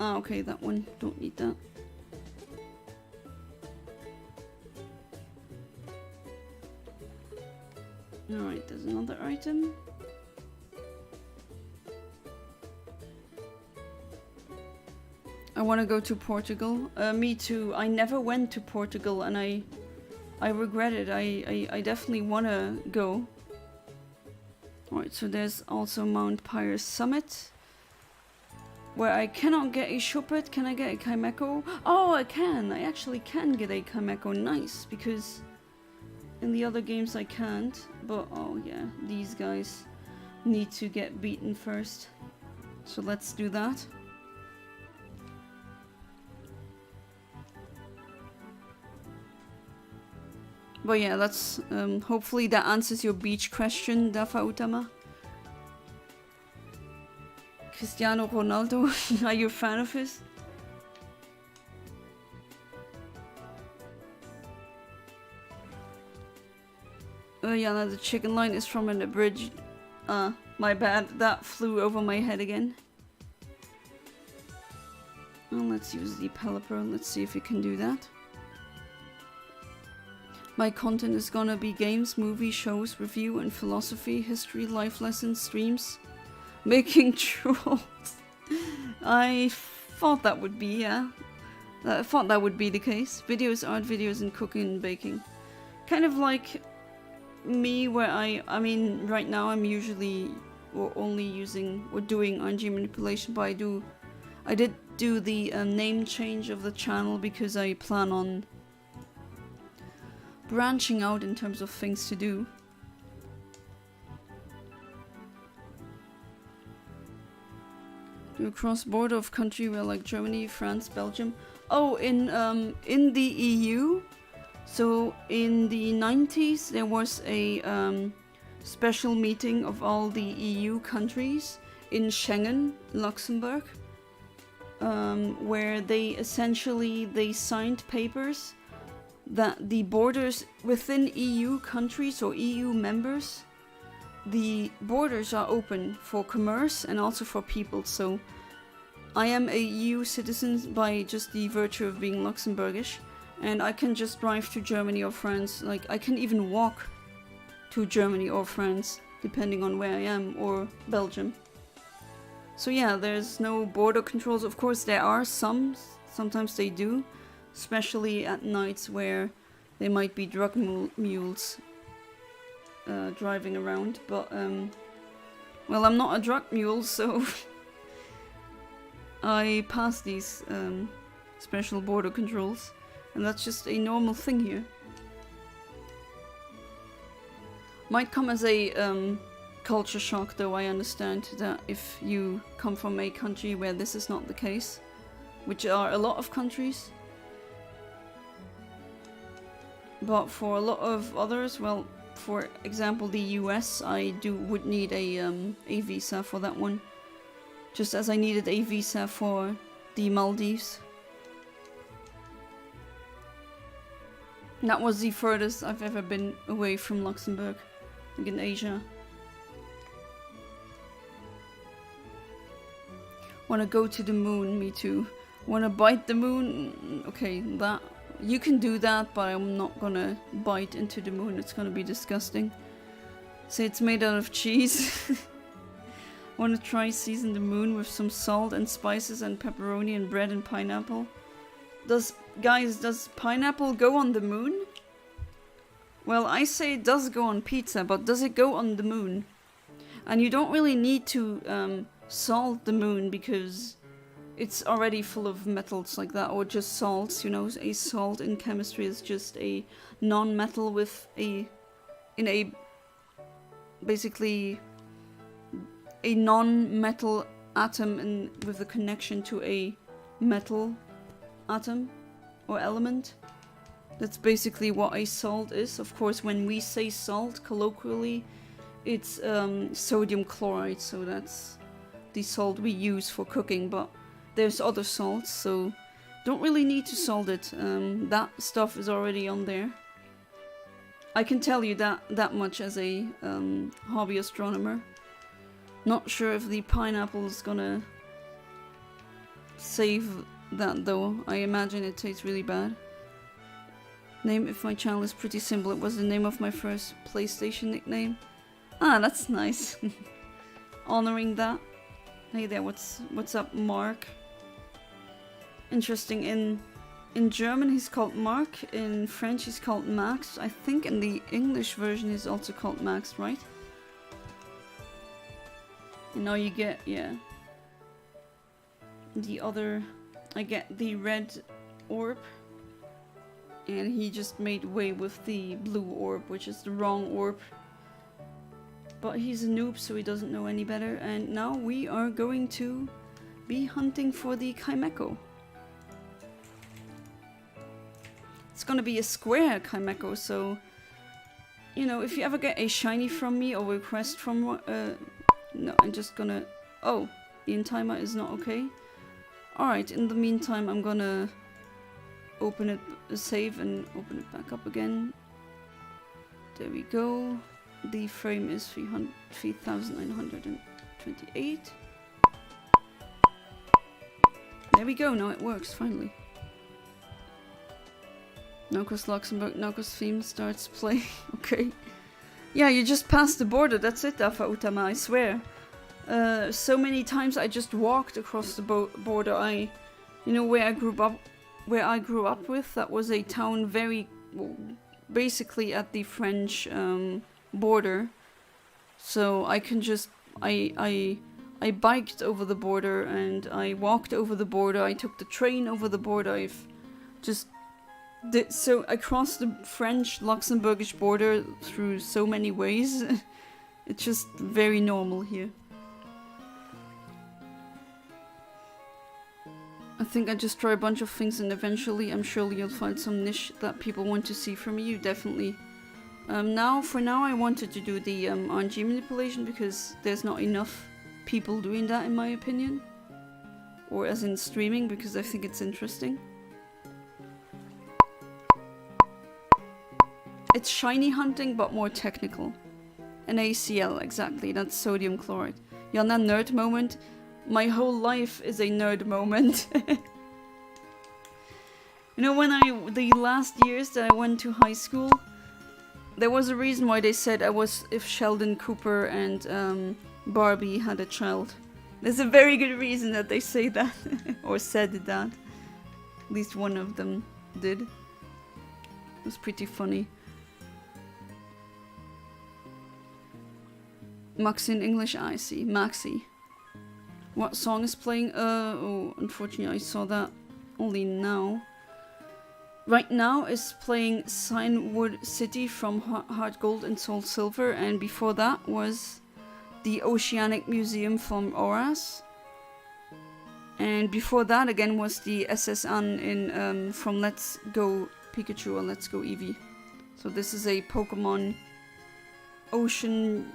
Okay, that one, don't need that. Alright, there's another item. I want to go to Portugal. Me too. I never went to Portugal and I regret it. I definitely want to go. Alright, so there's also Mount Pyre Summit. Where I cannot get a Shuppet. Can I get a Chimecho? Oh, I can. I actually can get a Chimecho. Nice, because in the other games I can't. But, oh yeah, these guys need to get beaten first. So let's do that. But yeah, that's hopefully that answers your beach question, Dafa Utama. Cristiano Ronaldo, are you a fan of his? Yeah, no, the chicken line is from an abridged. My bad, that flew over my head again. Well, let's use the Pelipper, let's see if we can do that. My content is gonna be games, movies, shows, review, and philosophy, history, life lessons, streams, making trolls. I thought that would be, yeah. I thought that would be the case. Videos, art videos, and cooking and baking. Kind of like me, where I mean, right now I'm usually or only using or doing RNG manipulation, but I did do the name change of the channel because I plan on branching out in terms of things to do. Do a cross border of country where like Germany, France, Belgium. Oh, in the EU. So in the 90s there was a special meeting of all the EU countries in Schengen, Luxembourg, where they signed papers that the borders within EU countries or EU members, the borders are open for commerce and also for people. So I am a EU citizen by just the virtue of being Luxembourgish, and I can just drive to Germany or France. Like, I can even walk to Germany or France, depending on where I am, or Belgium. So yeah, there's no border controls. Of course there are some, sometimes they do, especially at nights where there might be drug mules. driving around, but well, I'm not a drug mule, so I pass these special border controls, and that's just a normal thing here. Might come as a culture shock, though. I understand that if you come from a country where this is not the case, which are a lot of countries, but for a lot of others, well, for example, the US, I would need a visa for that one, just as I needed a visa for the Maldives. That was the furthest I've ever been away from Luxembourg, like in Asia. Wanna go to the moon? Me too. Wanna bite the moon? Okay, that you can do that, but I'm not gonna bite into the moon. It's gonna be disgusting. Say it's made out of cheese. Wanna try season the moon with some salt and spices and pepperoni and bread and pineapple? Does pineapple go on the moon? Well, I say it does go on pizza, but does it go on the moon? And you don't really need to salt the moon because it's already full of metals like that, or just salts, you know. A salt in chemistry is just a non-metal with basically a non-metal atom with a connection to a metal atom or element. That's basically what a salt is. Of course, when we say salt colloquially, it's sodium chloride, so that's the salt we use for cooking, but there's other salts, so don't really need to salt it. That stuff is already on there. I can tell you that much as a hobby astronomer. Not sure if the pineapple is gonna save that though. I imagine it tastes really bad. Name if my channel is pretty simple. It was the name of my first PlayStation nickname. Ah, that's nice. Honoring that. Hey there, what's up, Mark? Interesting. In German he's called Mark. In French he's called Max. I think in the English version he's also called Max, right? And now you get, yeah, the other. I get the red orb, and he just made way with the blue orb, which is the wrong orb. But he's a noob, so he doesn't know any better. And now we are going to be hunting for the Chimecho. It's gonna be a square Chimecho, so, you know, if you ever get a shiny from me or request from no, I'm just gonna... Oh, Eontimer is not okay. Alright, in the meantime, I'm gonna open it, save, and open it back up again. There we go. The frame is 3,928. There we go, now it works, finally. Nokos Luxembourg, Nokos theme starts playing. Okay. Yeah, you just passed the border, that's it, Alpha Utama, I swear. So many times I just walked across the border. You know, where I grew up with, that was a town very, well, basically at the French border. So I can just, I biked over the border, and I walked over the border, I took the train over the border, I've just... So I crossed the French-Luxembourgish border through so many ways. It's just very normal here. I think I just try a bunch of things, and eventually I'm sure you'll find some niche that people want to see from you, definitely. For now I wanted to do the RNG manipulation because there's not enough people doing that in my opinion. Or as in streaming, because I think it's interesting. It's shiny hunting, but more technical. An ACL, exactly, that's sodium chloride. Yeah, that nerd moment. My whole life is a nerd moment. You know, the last years that I went to high school, there was a reason why they said I was if Sheldon Cooper and Barbie had a child. There's a very good reason that they say that, or said that. At least one of them did. It was pretty funny. Maxi in English, I see. Maxi. What song is playing? Oh, unfortunately I saw that only now. Right now is playing Signwood City from Heart Gold and Soul Silver, and before that was the Oceanic Museum from Oras. And before that again was the SSN in from Let's Go Pikachu or Let's Go Eevee. So this is a Pokemon Ocean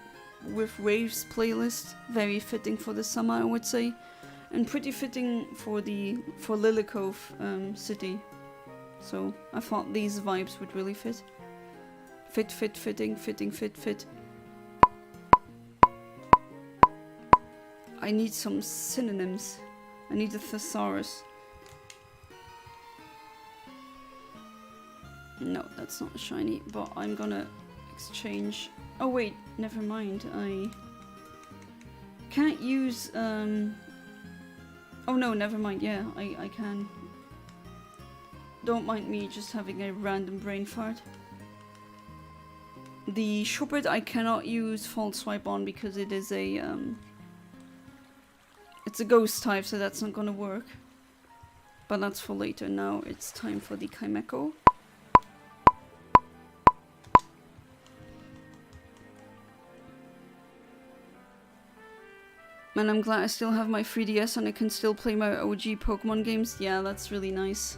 with Waves playlist. Very fitting for the summer, I would say. And pretty fitting for Lilycove City. So I thought these vibes would really fit. Fitting. I need some synonyms. I need a thesaurus. No, that's not shiny, but I'm gonna exchange... Oh wait, never mind, I can't use... Oh no, never mind, yeah, I can. Don't mind me just having a random brain fart. The Shuppet I cannot use False Swipe on because it is a... It's a ghost type, so that's not gonna work. But that's for later. Now it's time for the Chimecho. And I'm glad I still have my 3DS and I can still play my OG Pokemon games. Yeah, that's really nice.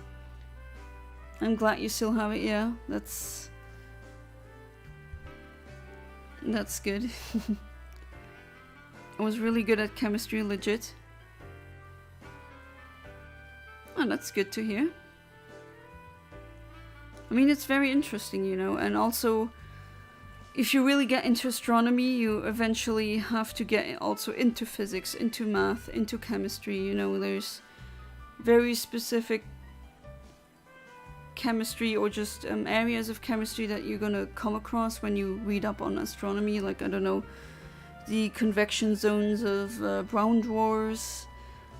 I'm glad you still have it, yeah. That's good. I was really good at chemistry, legit. Oh, that's good to hear. I mean, it's very interesting, you know, and also, if you really get into astronomy, you eventually have to get also into physics, into math, into chemistry, you know, there's very specific chemistry or just areas of chemistry that you're gonna come across when you read up on astronomy, like, I don't know, the convection zones of brown dwarfs,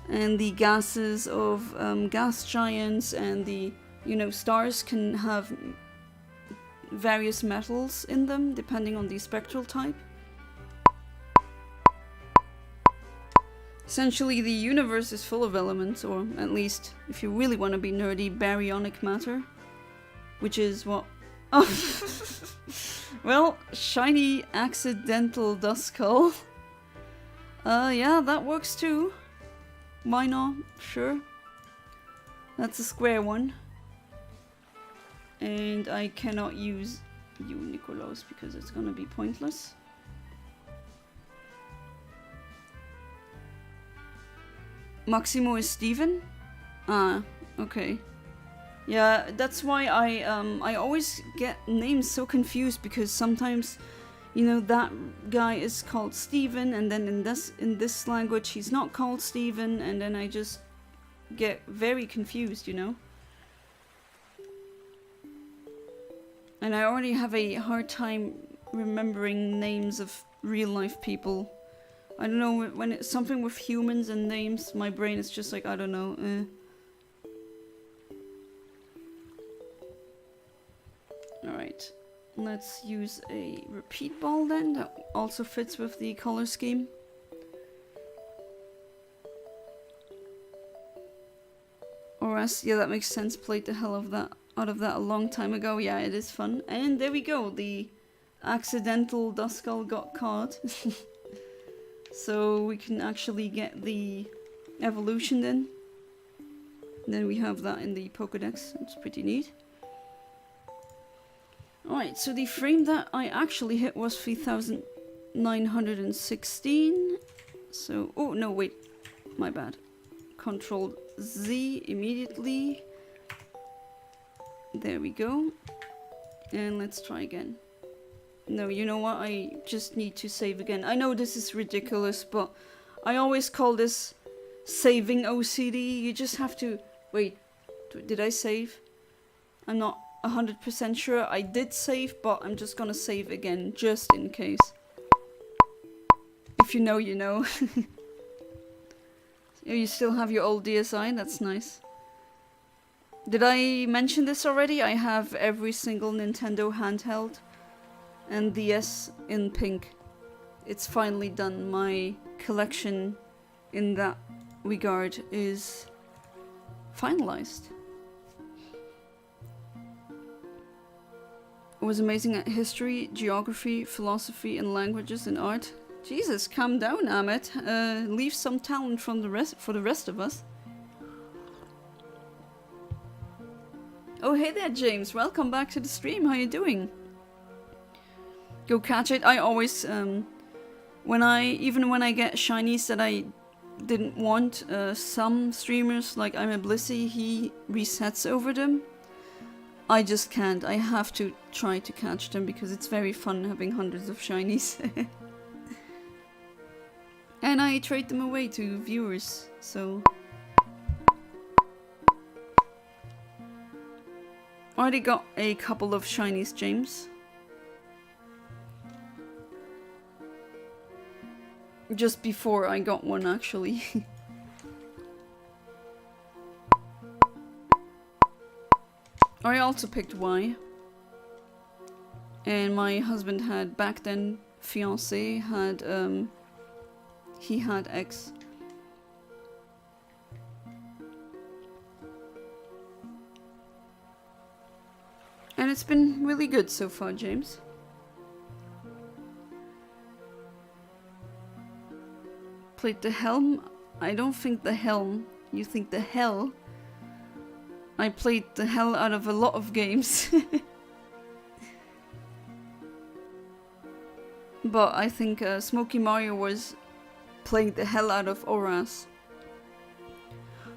and the gases of gas giants, and the, you know, stars can have various metals in them depending on the spectral type. Essentially, the universe is full of elements, or at least, if you really want to be nerdy, baryonic matter, which is what... Oh! Well, shiny accidental Duskull. Yeah, that works too. Why not? Sure. That's a square one. And I cannot use you, Nicolos, because it's gonna be pointless. Maximo is Steven? Ah, okay. Yeah, that's why I always get names so confused, because sometimes, you know, that guy is called Steven, and then in this language he's not called Steven, and then I just get very confused, you know. And I already have a hard time remembering names of real life people. I don't know, when it's something with humans and names, my brain is just like, I don't know, Alright, let's use a repeat ball then, that also fits with the color scheme. Or else, yeah, that makes sense, played the hell of that out of that a long time ago. Yeah, it is fun. And there we go, the accidental Duskull got caught. So we can actually get the evolution in. And then we have that in the Pokédex, it's pretty neat. Alright, so the frame that I actually hit was 3916. So, oh no, wait, my bad. Control Z immediately. There we go. And let's try again. No, you know what? I just need to save again. I know this is ridiculous, but I always call this saving OCD. You just have to... Wait, did I save? I'm not 100% sure. I did save, but I'm just gonna save again, just in case. If you know, you know. You still have your old DSi? That's nice. Did I mention this already? I have every single Nintendo handheld and DS in pink. it's finally done. My collection in that regard is finalized. It was amazing at history, geography, philosophy, and languages and art. Jesus, calm down, Amit. Leave some talent for the rest of us. Oh, hey there, James. Welcome back to the stream. How you doing? Go catch it. I always, even when I get shinies that I didn't want, some streamers, like I'm a Blissey, he resets over them. I just can't. I have to try to catch them because it's very fun having hundreds of shinies. And I trade them away to viewers, so... I already got a couple of shinies, James. Just before I got one, actually. I also picked Y. And my husband had, back then, fiancé, had, he had X. And it's been really good so far, James. Played the Helm? I don't think the Helm. You think the hell? I played the hell out of a lot of games. But I think Smokey Mario was playing the hell out of Auras.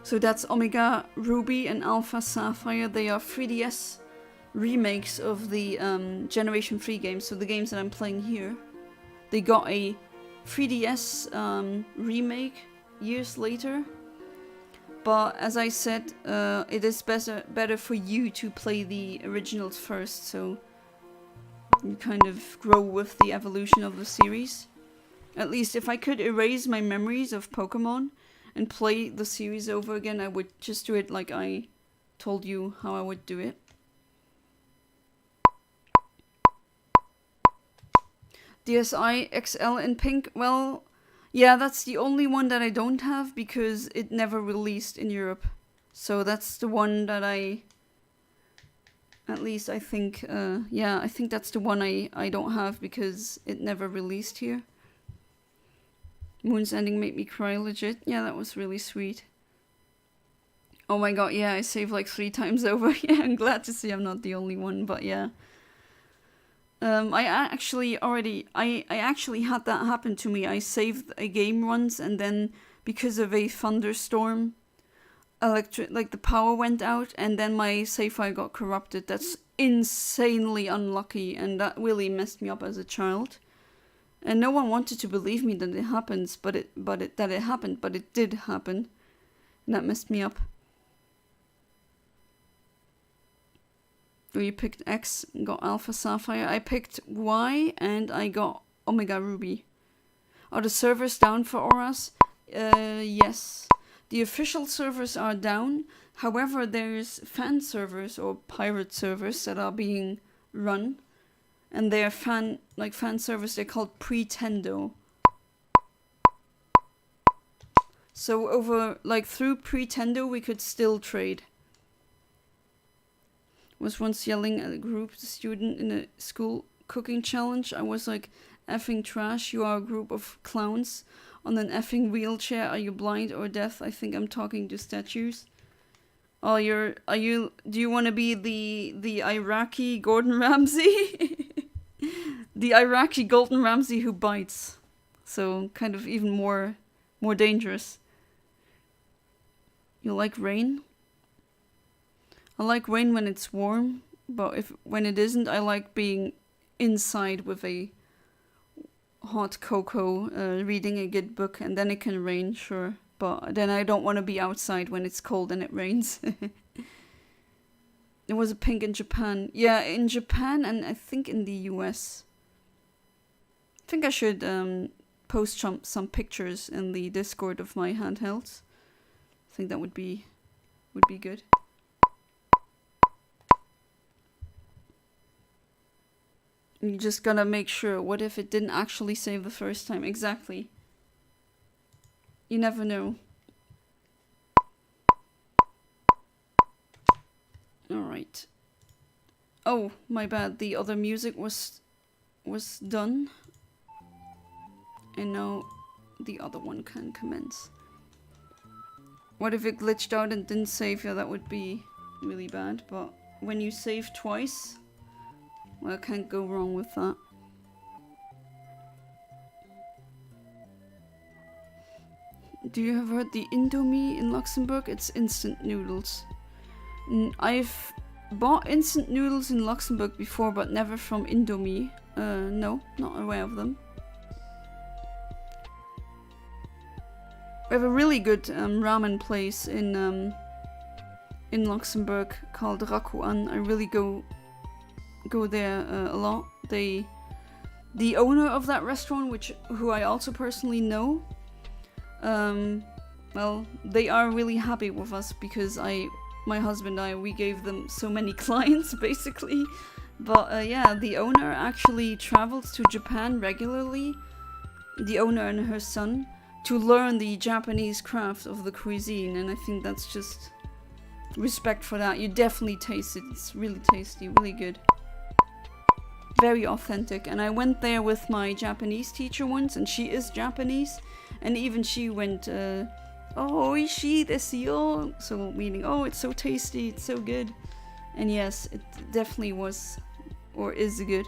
So that's Omega Ruby and Alpha Sapphire. They are 3DS remakes of the Generation 3 games. So the games that I'm playing here. They got a 3DS remake years later. But as I said, it is better for you to play the originals first. So you kind of grow with the evolution of the series. At least if I could erase my memories of Pokemon and play the series over again, I would just do it like I told you how I would do it. DSi XL in pink, well, yeah, that's the only one that I don't have because it never released in Europe. So that's the one that at least I think, yeah, I think that's the one I don't have because it never released here. Moon's Ending made me cry legit. Yeah, that was really sweet. Oh my god, yeah, I saved like 3 times over. Yeah, I'm glad to see I'm not the only one, but yeah. I actually had that happen to me. I saved a game once and then because of a thunderstorm, like the power went out and then my save file got corrupted. That's insanely unlucky and that really messed me up as a child. And no one wanted to believe me that it happens, but it happened, but it did happen. And that messed me up. Oh, you picked X and got Alpha Sapphire. I picked Y and I got Omega Ruby. Are the servers down for Auras? Yes. The official servers are down. However, there's fan servers or pirate servers that are being run. And they're fan servers, they're called Pretendo. So through Pretendo we could still trade. Was once yelling at a group student in a school cooking challenge. I was like, effing trash, you are a group of clowns on an effing wheelchair. Are you blind or deaf? I think I'm talking to statues. Oh, do you want to be the Iraqi Gordon Ramsay? The Iraqi Gordon Ramsay who bites. So kind of even more dangerous. You like rain? I like rain when it's warm, but when it isn't, I like being inside with a hot cocoa, reading a good book, and then it can rain, sure. But then I don't want to be outside when it's cold and it rains. It was a pink in Japan. Yeah, in Japan and I think in the US. I think I should post some pictures in the Discord of my handhelds. I think that would be good. You just gotta make sure. What if it didn't actually save the first time? Exactly. You never know. Alright. Oh, my bad. The other music was done. And now the other one can commence. What if it glitched out and didn't save? Yeah, that would be really bad. But when you save twice, well, I can't go wrong with that. Do you have heard the Indomie in Luxembourg? It's instant noodles. I've bought instant noodles in Luxembourg before, but never from Indomie. No, not aware of them. We have a really good ramen place in Luxembourg called Rakuan. I really go there a lot. The owner of that restaurant, who I also personally know, well, they are really happy with us because my husband and I, we gave them so many clients basically. But yeah, the owner actually travels to Japan regularly, the owner and her son, to learn the Japanese craft of the cuisine, and I think that's just respect for that. You definitely taste it. It's really tasty, really good. Very authentic. And I went there with my Japanese teacher once, and she is Japanese, and even she went, oh, oishii desu yo. So meaning, oh, it's so tasty, it's so good. And yes, it definitely was, or is good.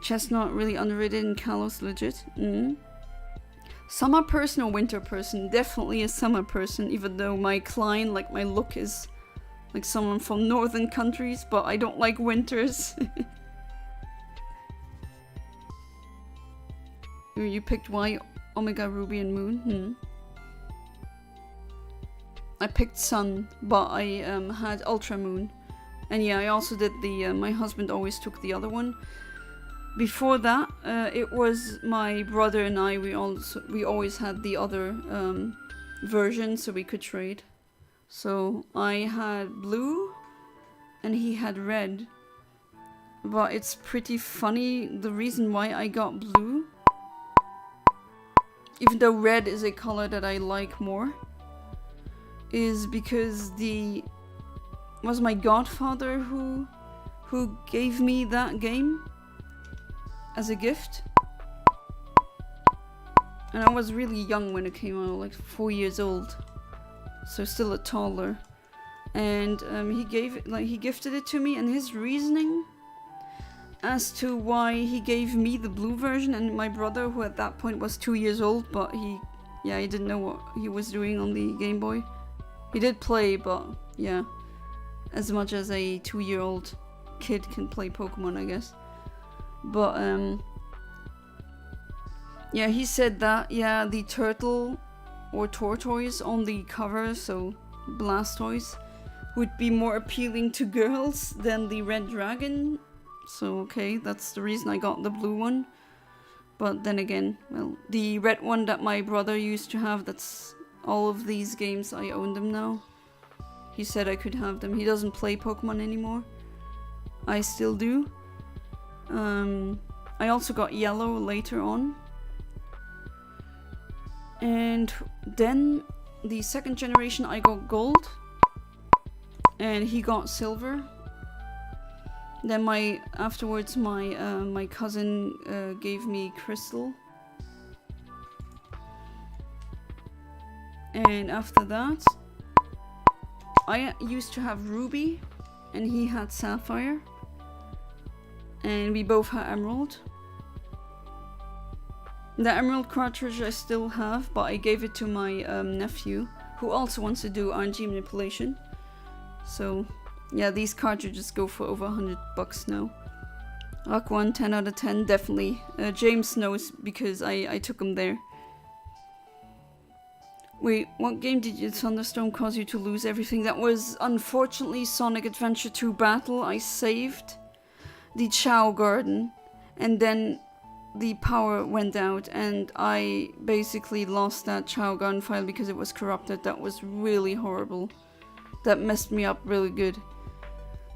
Chestnut really underrated and Kalos legit. Summer person or winter person? Definitely a summer person, even though my client, like my look is like someone from northern countries, but I don't like winters. You picked Y, Omega, Ruby, and Moon? I picked Sun, but I had Ultra Moon. And yeah, I also did the, my husband always took the other one. Before that, it was my brother and I, we always had the other version so we could trade. So I had blue and he had red. But it's pretty funny, the reason why I got blue, even though red is a color that I like more, is because was my godfather who gave me that game as a gift. And I was really young when it came out, like 4 years old, so still a toddler. And he gifted it to me, and his reasoning as to why he gave me the blue version and my brother, who at that point was 2 years old, but he didn't know what he was doing on the Game Boy. He did play, but yeah, as much as a 2-year-old kid can play Pokemon, I guess. But yeah, he said that, yeah, the turtle or tortoise on the cover, so Blastoise, would be more appealing to girls than the red dragon. So okay, that's the reason I got the blue one. But then again, well, the red one that my brother used to have, that's all of these games, I own them now. He said I could have them. He doesn't play Pokemon anymore. I still do. I also got yellow later on. And then the second generation I got gold. And he got silver. Then afterwards my cousin gave me crystal. And after that, I used to have ruby and he had sapphire. And we both had emerald. The emerald cartridge I still have, but I gave it to my nephew, who also wants to do RNG manipulation. So yeah, these cartridges go for over $100 now. Rock 1, 10 out of 10, definitely. James knows because I took him there. Wait, what game did your thunderstorm cause you to lose everything? That was unfortunately Sonic Adventure 2 Battle. I saved the Chow Garden and then the power went out and I basically lost that Chow Garden file because it was corrupted. That was really horrible. That messed me up really good.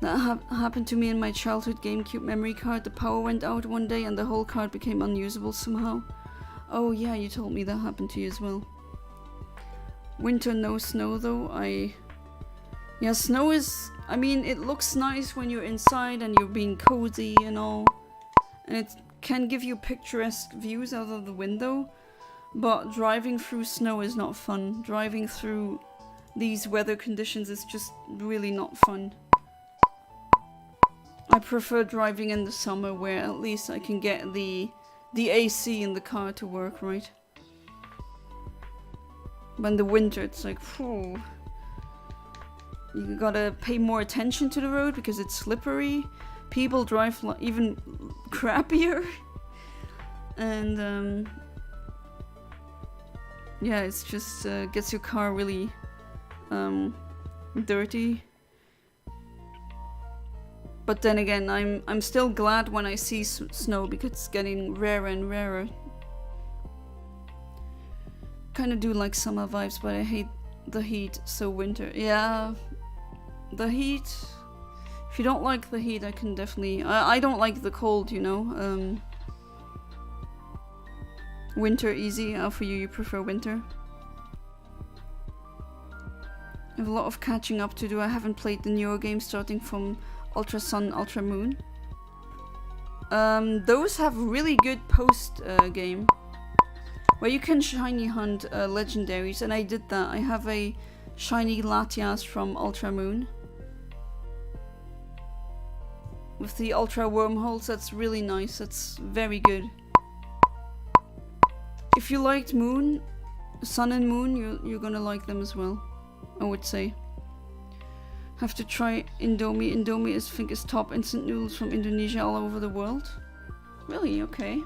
That happened to me in my childhood GameCube memory card. The power went out one day and the whole card became unusable somehow. Oh yeah, you told me that happened to you as well. Winter, no snow though. Yeah, snow is... I mean, it looks nice when you're inside and you're being cozy and all. And it can give you picturesque views out of the window. But driving through snow is not fun. Driving through these weather conditions is just really not fun. I prefer driving in the summer where at least I can get the AC in the car to work, right? But in the winter it's like, phew. You gotta pay more attention to the road because it's slippery. People drive even crappier. And yeah, it's just gets your car really dirty. But then again, I'm still glad when I see snow because it's getting rarer and rarer. Kind of do like summer vibes, but I hate the heat, so winter. Yeah, the heat. If you don't like the heat, I can definitely... I don't like the cold, you know. Winter easy. For you, you prefer winter. I have a lot of catching up to do. I haven't played the newer games starting from Ultra Sun, Ultra Moon. Those have really good post game where you can shiny hunt legendaries, and I did that. I have a shiny Latias from Ultra Moon with the Ultra Wormholes. That's really nice. That's very good. If you liked Moon, Sun and Moon, you're gonna like them as well, I would say. Have to try Indomie. Indomie is, I think, is top instant noodles from Indonesia all over the world. Really? Okay.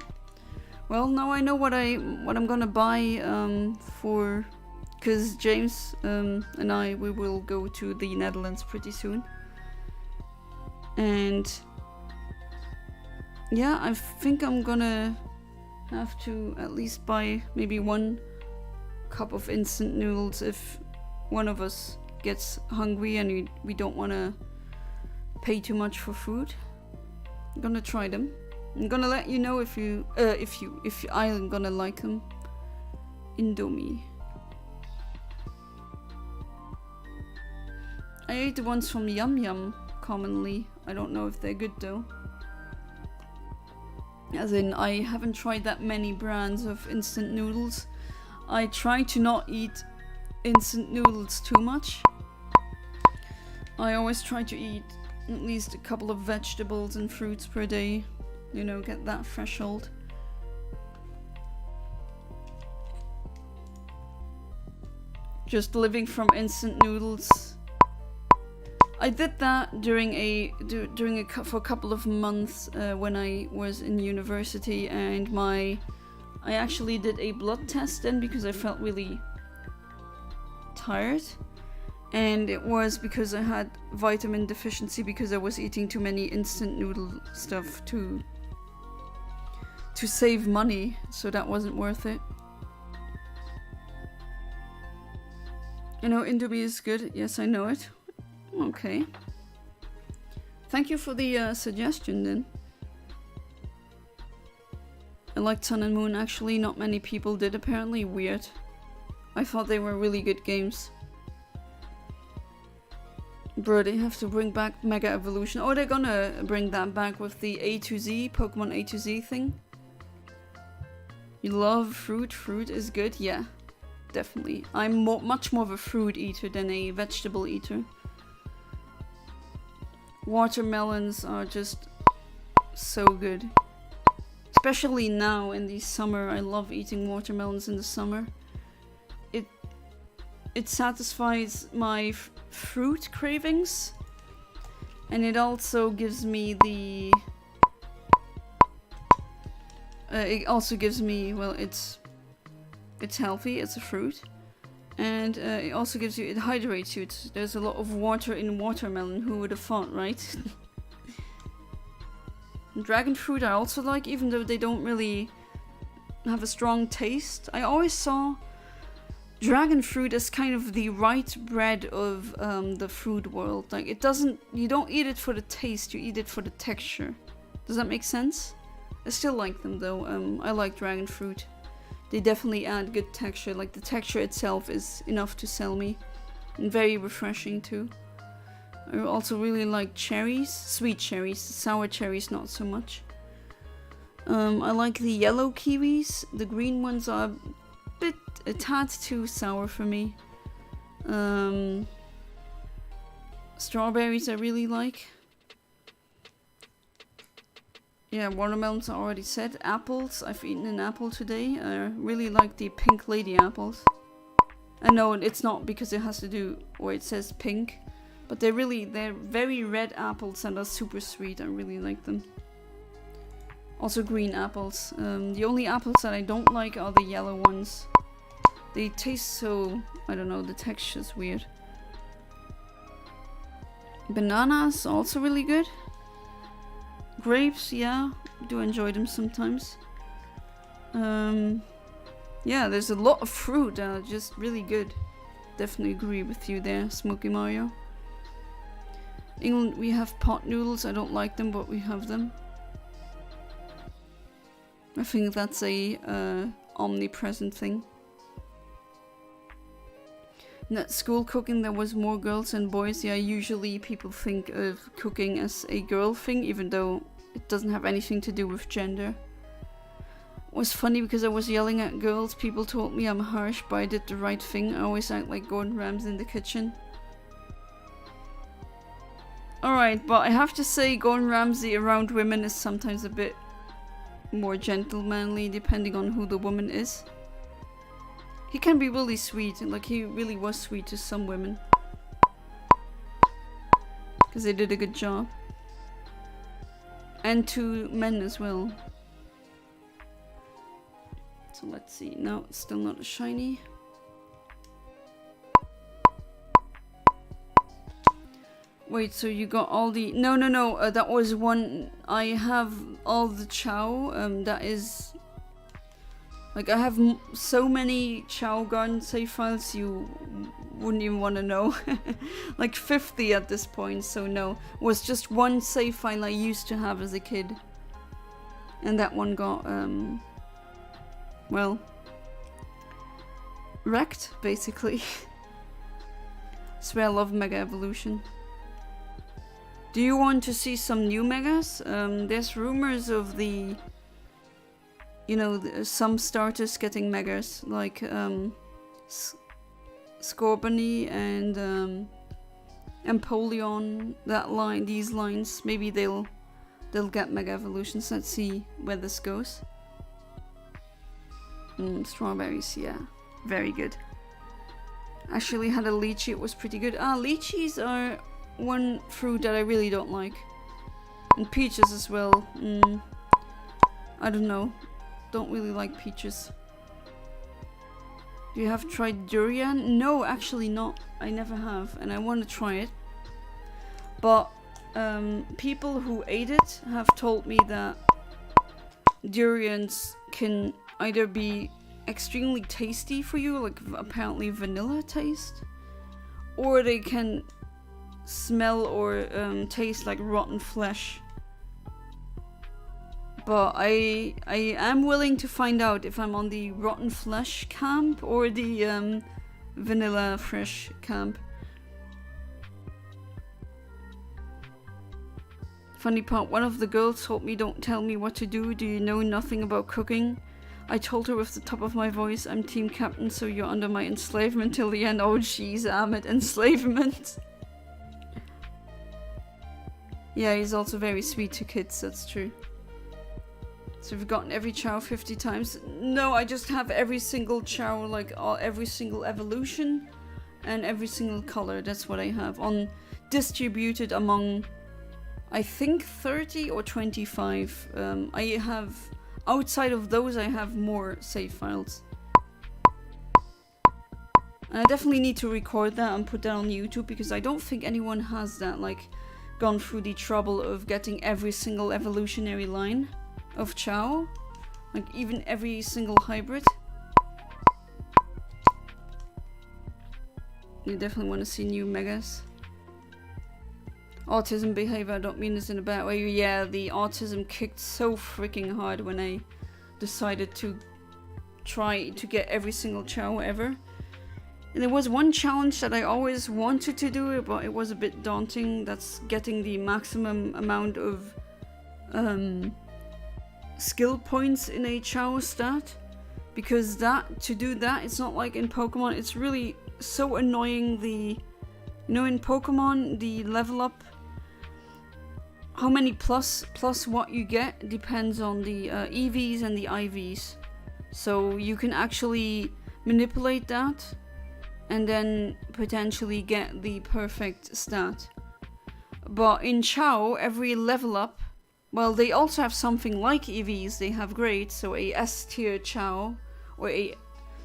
Well, now I know what I'm gonna buy for, because James and we will go to the Netherlands pretty soon. And yeah, I think I'm gonna have to at least buy maybe 1 cup of instant noodles if one of us gets hungry and we don't want to pay too much for food. I'm gonna try them. I'm gonna let you know if I'm gonna like them. Indomie. I ate the ones from Yum Yum commonly. I don't know if they're good though. As in, I haven't tried that many brands of instant noodles. I try to not eat instant noodles too much. I always try to eat at least a couple of vegetables and fruits per day. You know, get that threshold. Just living from instant noodles. I did that for a couple of months when I was in university, and I actually did a blood test then because I felt really tired, and it was because I had vitamin deficiency because I was eating too many instant noodle stuff to save money, so that wasn't worth it. You know, Indomie is good. Yes, I know it. Okay. Thank you for the suggestion then. I liked Sun and Moon. Actually, not many people did apparently. Weird. I thought they were really good games. Bro, they have to bring back Mega Evolution. Oh, they're gonna bring that back with the A to Z, Pokemon A to Z thing. You love fruit? Fruit is good? Yeah, definitely. I'm much more of a fruit eater than a vegetable eater. Watermelons are just so good. Especially now in the summer. I love eating watermelons in the summer. It satisfies my fruit cravings, and it also gives me the it also gives me, well, it's healthy, it's a fruit, and it also gives you, it hydrates you. There's a lot of water in watermelon. Who would have thought, right? Dragon fruit I also like, even though they don't really have a strong taste. I always saw dragon fruit is kind of the right bread of the fruit world. Like, it doesn't, you don't eat it for the taste, you eat it for the texture. Does that make sense? I still like them though. I like dragon fruit. They definitely add good texture. Like, the texture itself is enough to sell me. And very refreshing too. I also really like cherries, sweet cherries. Sour cherries not so much. I like the yellow kiwis. The green ones are a tad too sour for me. Strawberries I really like. Yeah, watermelons I already said. Apples, I've eaten an apple today. I really like the pink lady apples. I know it's not because it has to do, or it says pink, but they're very red apples and are super sweet. I really like them. Also green apples. The only apples that I don't like are the yellow ones. They taste so, I don't know, the texture's weird. Bananas, also really good. Grapes, yeah, do enjoy them sometimes. Yeah, there's a lot of fruit that are just really good. Definitely agree with you there, Smokey Mario. In England we have pot noodles. I don't like them, but we have them. I think that's a omnipresent thing. And at school cooking there was more girls than boys. Yeah, usually people think of cooking as a girl thing, even though it doesn't have anything to do with gender. It was funny because I was yelling at girls. People told me I'm harsh, but I did the right thing. I always act like Gordon Ramsay in the kitchen. Alright, but I have to say Gordon Ramsay around women is sometimes a bit more gentlemanly, depending on who the woman is. He can be really sweet, and like he really was sweet to some women. Because they did a good job. And to men as well. So let's see. No, it's still not a shiny. Wait, so you got all the... No, that was one... I have all the Chow, that is... Like, I have so many Chow Garden save files you wouldn't even want to know. Like 50 at this point, so no. It was just one save file I used to have as a kid. And that one got, well... wrecked, basically. That's why I love Mega Evolution. Do you want to see some new megas? There's rumors of the... You know, some starters getting megas, like Scorbunny and Empoleon, that line, these lines, maybe they'll get mega evolutions. Let's see where this goes. Strawberries, yeah, very good. Actually had a lychee, it was pretty good. Lychees are one fruit that I really don't like. And peaches as well. I don't know. Don't really like peaches. Do you have tried durian? No, actually not. I never have, and I want to try it. But people who ate it have told me that durians can either be extremely tasty for you, like apparently vanilla taste, or they can smell or taste like rotten flesh. But I am willing to find out if I'm on the rotten flesh camp or the vanilla fresh camp. Funny part, one of the girls told me, don't tell me what to do, do you know nothing about cooking? I told her with the top of my voice, I'm team captain, so you're under my enslavement till the end. Oh jeez, Ahmed, enslavement. Yeah, he's also very sweet to kids, that's true. So we've gotten every Chow 50 times. No, I just have every single Chow, like every single evolution and every single color. That's what I have on distributed among, I think 30 or 25. I have, outside of those, I have more save files. And I definitely need to record that and put that on YouTube because I don't think anyone has that, like, gone through the trouble of getting every single evolutionary line of Chow, like even every single hybrid. You definitely want to see new megas. Autism behavior, I don't mean this in a bad way. Yeah, the autism kicked so freaking hard when I decided to try to get every single chow ever. And there was one challenge that I always wanted to do, but it was a bit daunting. That's getting the maximum amount of skill points in a chow stat. Because to do that, it's not like in Pokemon. It's really so annoying. You know, in Pokemon, the level up, how many plus what you get depends on the EVs and the IVs. So you can actually manipulate that and then potentially get the perfect stat. But in Chow, every level up, well, they also have something like EVs, they have grades, so a S tier Chow, or a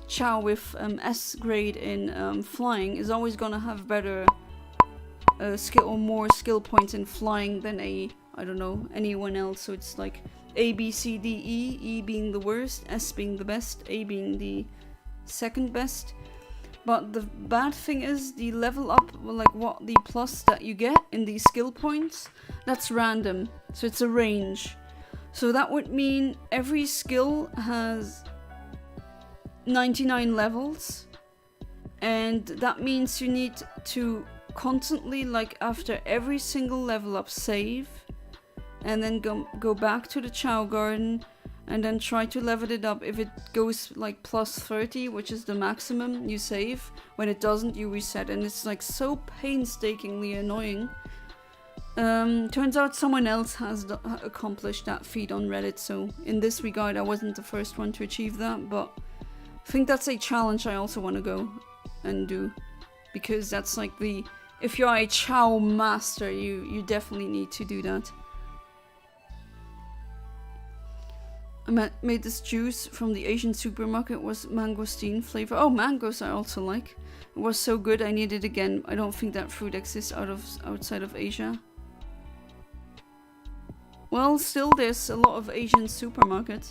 Chow with S grade in flying is always gonna have better skill or more skill points in flying than I don't know, anyone else. So it's like A, B, C, D, E, E being the worst, S being the best, A being the second best. But the bad thing is the level up, like what the plus that you get in the skill points, that's random. So it's a range. So that would mean every skill has 99 levels. And that means you need to constantly, like after every single level up, save. And then go back to the Chow Garden. And then try to level it up. If it goes like plus 30, which is the maximum, you save. When it doesn't, you reset. And it's like so painstakingly annoying. Turns out someone else has accomplished that feat on Reddit. So in this regard, I wasn't the first one to achieve that. But I think that's a challenge I also want to go and do. Because that's like if you're a Chow master, you definitely need to do that. I made this juice from the Asian supermarket. It was mangosteen flavor. Oh, mangoes I also like. It was so good I need it again. I don't think that fruit exists outside of Asia. Well, still there's a lot of Asian supermarkets.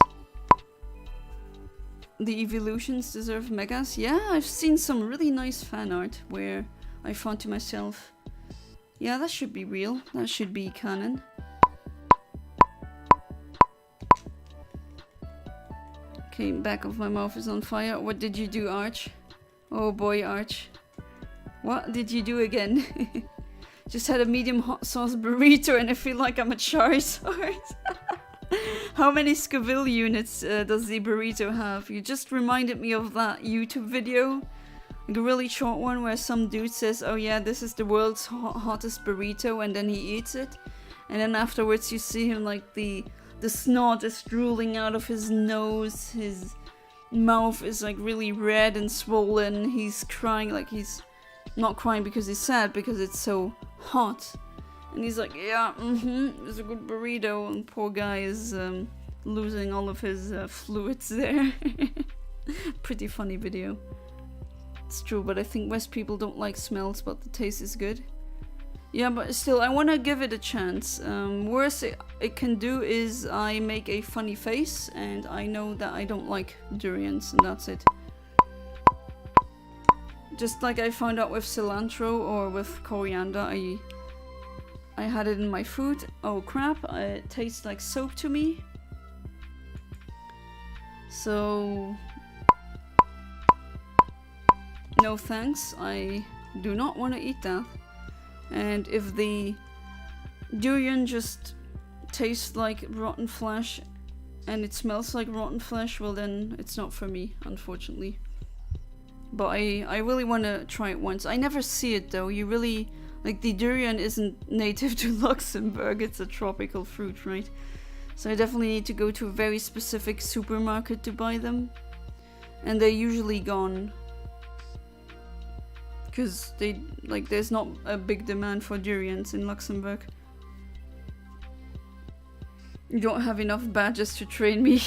The evolutions deserve megas. Yeah, I've seen some really nice fan art where I thought to myself, yeah, that should be real. That should be canon. Okay, back of my mouth is on fire. What did you do, Arch? Oh boy, Arch. What did you do again? Just had a medium hot sauce burrito and I feel like I'm a Charizard. How many Scoville units does the burrito have? You just reminded me of that YouTube video. Like a really short one where some dude says, oh yeah, this is the world's hottest burrito, and then he eats it. And then afterwards you see him like the snot is drooling out of his nose, his mouth is like really red and swollen, he's crying, like he's not crying because he's sad, because it's so hot. And he's like, yeah, it's a good burrito, and poor guy is losing all of his fluids there. Pretty funny video. It's true, but I think West people don't like smells, but the taste is good. Yeah, but still, I want to give it a chance. Worst it can do is I make a funny face, and I know that I don't like durians, and that's it. Just like I found out with cilantro or with coriander, I had it in my food. Oh crap, it tastes like soap to me. So no thanks, I do not want to eat that. And if the durian just tastes like rotten flesh and it smells like rotten flesh, well then it's not for me, unfortunately. But I really want to try it once. I never see it though. You really, like, the durian isn't native to Luxembourg, it's a tropical fruit, right? So I definitely need to go to a very specific supermarket to buy them. And they're usually gone. Because there's not a big demand for durians in Luxembourg. You don't have enough badges to train me.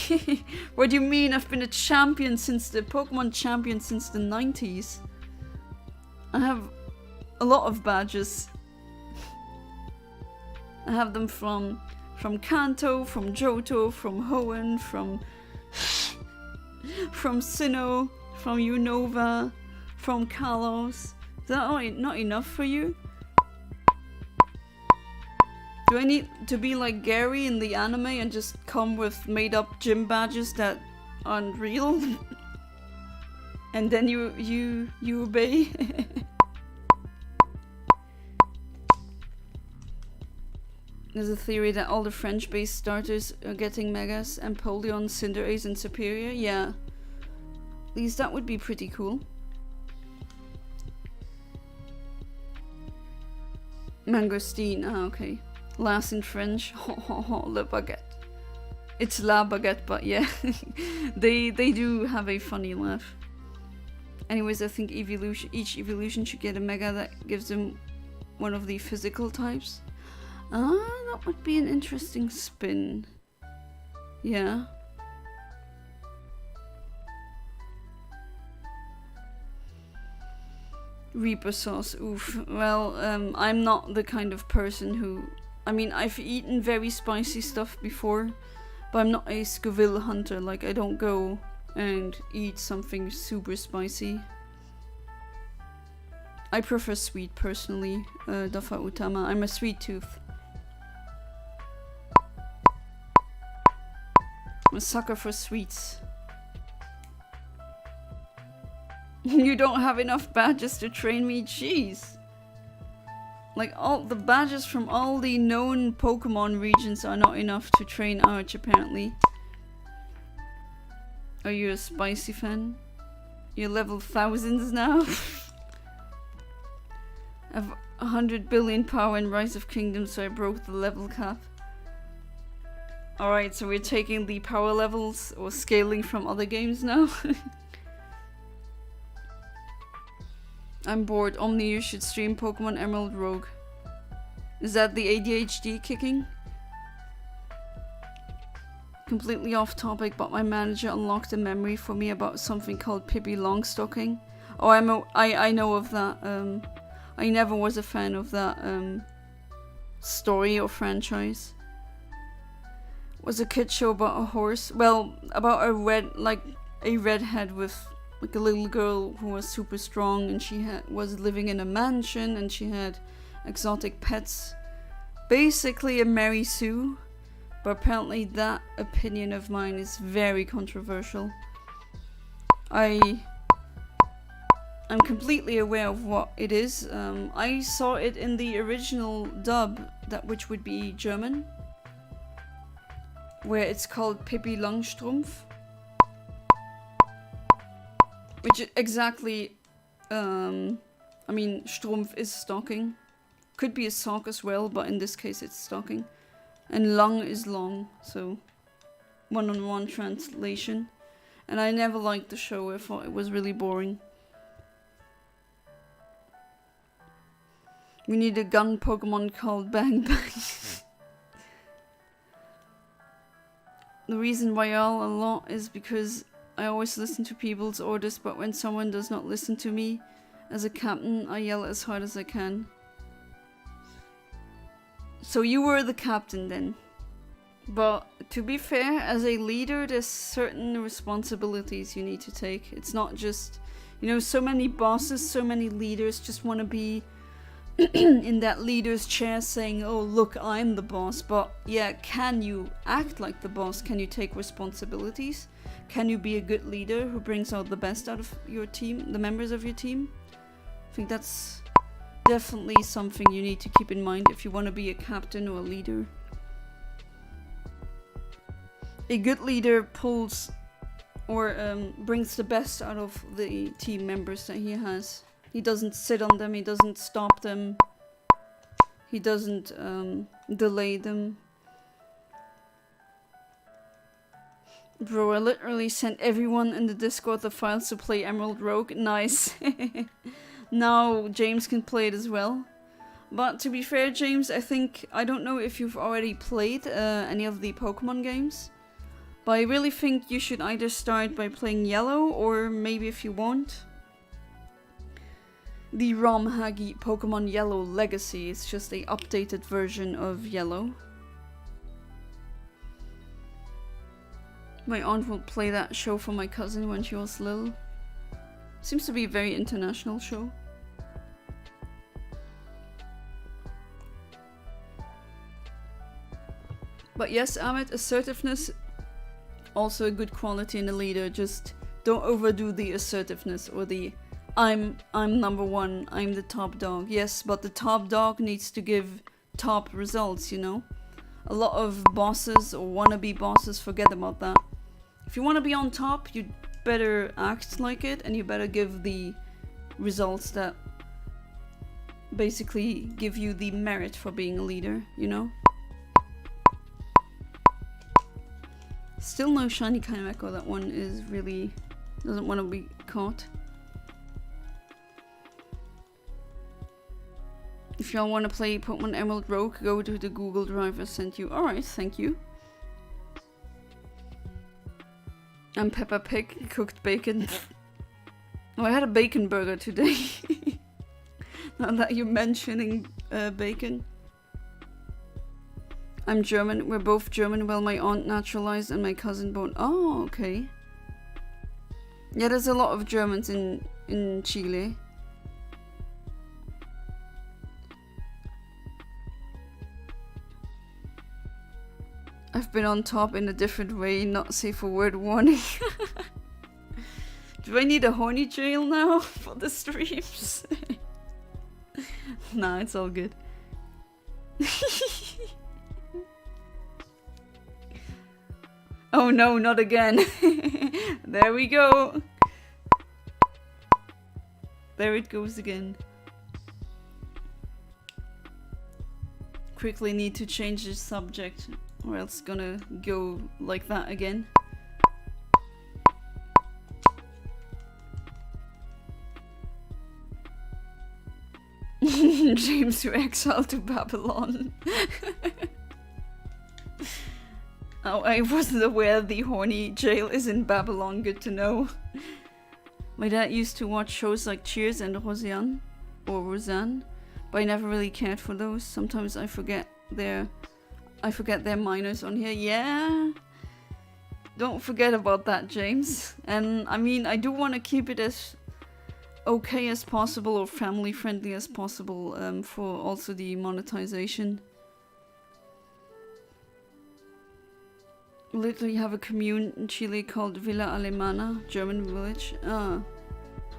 What do you mean? I've been a champion since the Pokemon champion since the 90s. I have a lot of badges. I have them from Kanto, from Johto, from Hoenn, from Sinnoh, from Unova, from Kalos, Is that not enough for you? Do I need to be like Gary in the anime and just come with made up gym badges that aren't real? And then you obey? There's a theory that all the French-based starters are getting Megas, Empoleon, Cinderace, and Superior. Yeah. At least that would be pretty cool. Mangosteen, ah, okay. Last in French, le baguette. It's la baguette, but yeah. they do have a funny laugh. Anyways, I think each evolution should get a Mega that gives them one of the physical types. That would be an interesting spin. Yeah. Reaper sauce, oof. Well, I'm not the kind of person who... I mean, I've eaten very spicy stuff before, but I'm not a Scoville hunter. Like, I don't go and eat something super spicy. I prefer sweet, personally. Dafa Utama. I'm a sweet tooth. I'm a sucker for sweets. You don't have enough badges to train me? Jeez. Like, all the badges from all the known Pokemon regions are not enough to train Arch, apparently. Are you a spicy fan? You're level thousands now? I have 100 billion power in Rise of Kingdoms, so I broke the level cap. Alright, so we're taking the power levels or scaling from other games now. I'm bored. Omni, you should stream Pokemon Emerald Rogue. Is that the ADHD kicking? Completely off topic, but my manager unlocked a memory for me about something called Pippi Longstocking. Oh, I know of that. I never was a fan of that story or franchise. Was a kid show about a horse? Well, about a redhead with like a little girl who was super strong, and she was living in a mansion, and she had exotic pets. Basically a Mary Sue, but apparently that opinion of mine is very controversial. I'm completely aware of what it is. I saw it in the original dub, which would be German, where it's called Pippi Langstrumpf. Which exactly, I mean, Strumpf is stocking. Could be a sock as well, but in this case it's stocking. And Lang is long, so one-on-one translation. And I never liked the show, I thought it was really boring. We need a gun Pokemon called Bang Bang. The reason why I yell a lot is because I always listen to people's orders, but when someone does not listen to me as a captain, I yell as hard as I can. So you were the captain then. But to be fair, as a leader, there's certain responsibilities you need to take. It's not just, you know, so many bosses, so many leaders just want to be in that leader's chair saying, oh look, I'm the boss. But yeah, can you act like the boss? Can you take responsibilities? Can you be a good leader who brings out the best out of your team, the members of your team? I think that's definitely something you need to keep in mind if you want to be a captain or a leader. A good leader pulls or brings the best out of the team members that he has. He doesn't sit on them, he doesn't stop them, he doesn't delay them. Bro, I literally sent everyone in the Discord the files to play Emerald Rogue. Nice. Now James can play it as well. But to be fair, James, I don't know if you've already played any of the Pokemon games. But I really think you should either start by playing Yellow, or maybe if you want, the ROM Hagi Pokemon Yellow Legacy. It's just a updated version of Yellow. My aunt will play that show for my cousin when she was little. Seems to be a very international show. But yes, Amit, assertiveness, also a good quality in a leader. Just don't overdo the assertiveness or the I'm number one, I'm the top dog. Yes, but the top dog needs to give top results, you know? A lot of bosses or wannabe bosses forget about that. If you want to be on top, you better act like it, and you better give the results that basically give you the merit for being a leader, you know? Still no shiny Chimecho. That one is really doesn't want to be caught. If y'all want to play Pokemon Emerald Rogue, go to the Google Drive I sent you. Alright, thank you. I'm Peppa Pig, cooked bacon. Oh, I had a bacon burger today. Now that you're mentioning bacon. I'm German. We're both German. Well, my aunt naturalized and my cousin born. Oh, okay. Yeah, there's a lot of Germans in Chile. I've been on top in a different way, not safe for word warning. Do I need a horny jail now for the streams? Nah, it's all good. Oh no, not again. There we go. There it goes again. Quickly need to change the subject, or else it's gonna go like that again. James, you exiled to Babylon. Oh, I wasn't aware the horny jail is in Babylon. Good to know. My dad used to watch shows like Cheers and Roseanne, but I never really cared for those. Sometimes I forget they're minors on here. Yeah, don't forget about that, James. And I mean, I do want to keep it as okay as possible or family friendly as possible for also the monetization. Literally have a commune in Chile called Villa Alemana, German village.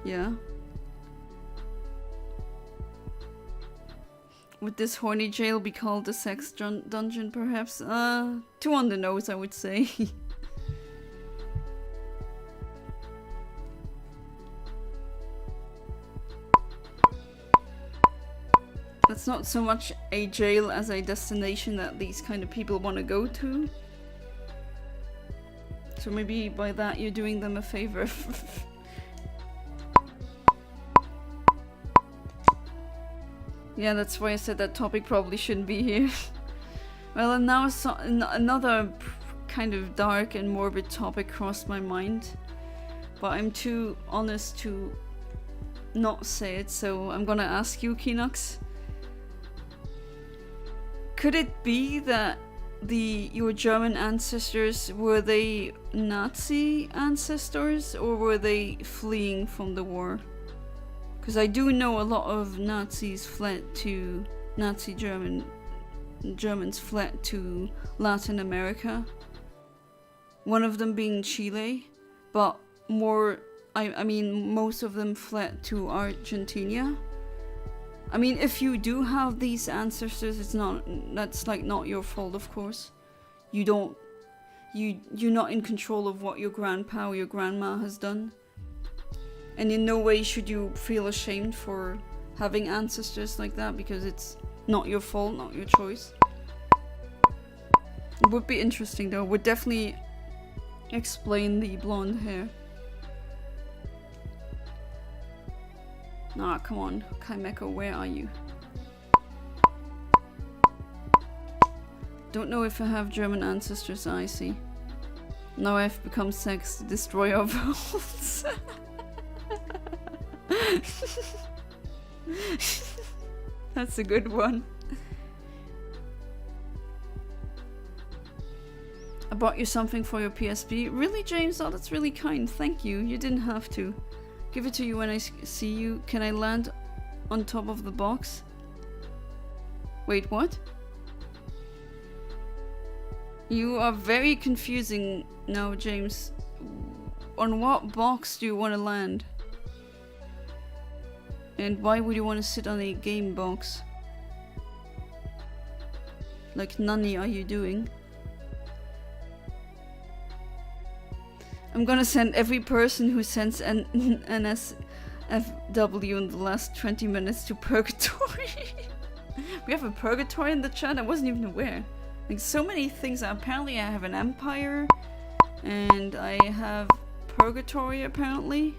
Yeah. Would this horny jail be called the sex dungeon, perhaps? Two on the nose, I would say. That's not so much a jail as a destination that these kind of people want to go to. So maybe by that you're doing them a favor. Yeah, that's why I said that topic probably shouldn't be here. Well, and now another kind of dark and morbid topic crossed my mind. But I'm too honest to not say it, so I'm gonna ask you, Kinox. Could it be that your German ancestors, were they Nazi ancestors or were they fleeing from the war? Because I do know a lot of Nazis fled to Germans fled to Latin America. One of them being Chile, but I mean most of them fled to Argentina. I mean, if you do have these ancestors, that's like not your fault, of course. You're not in control of what your grandpa or your grandma has done. And in no way should you feel ashamed for having ancestors like that, because it's not your fault, not your choice. It would be interesting though, would definitely explain the blonde hair. Ah, come on, Chimecho, where are you? Don't know if I have German ancestors, I see. Now I've become sex destroyer of worlds. That's a good one. I bought you something for your PSP. Really, James? Oh, that's really kind. Thank you. You didn't have to. Give it to you when I see you. Can I land on top of the box? Wait, what? You are very confusing now, James. On what box do you want to land? And why would you want to sit on a game box? Like, Nani are you doing? I'm gonna send every person who sends NSFW in the last 20 minutes to purgatory. We have a purgatory in the chat? I wasn't even aware. Like, so many things. Apparently I have an empire. And I have purgatory, apparently.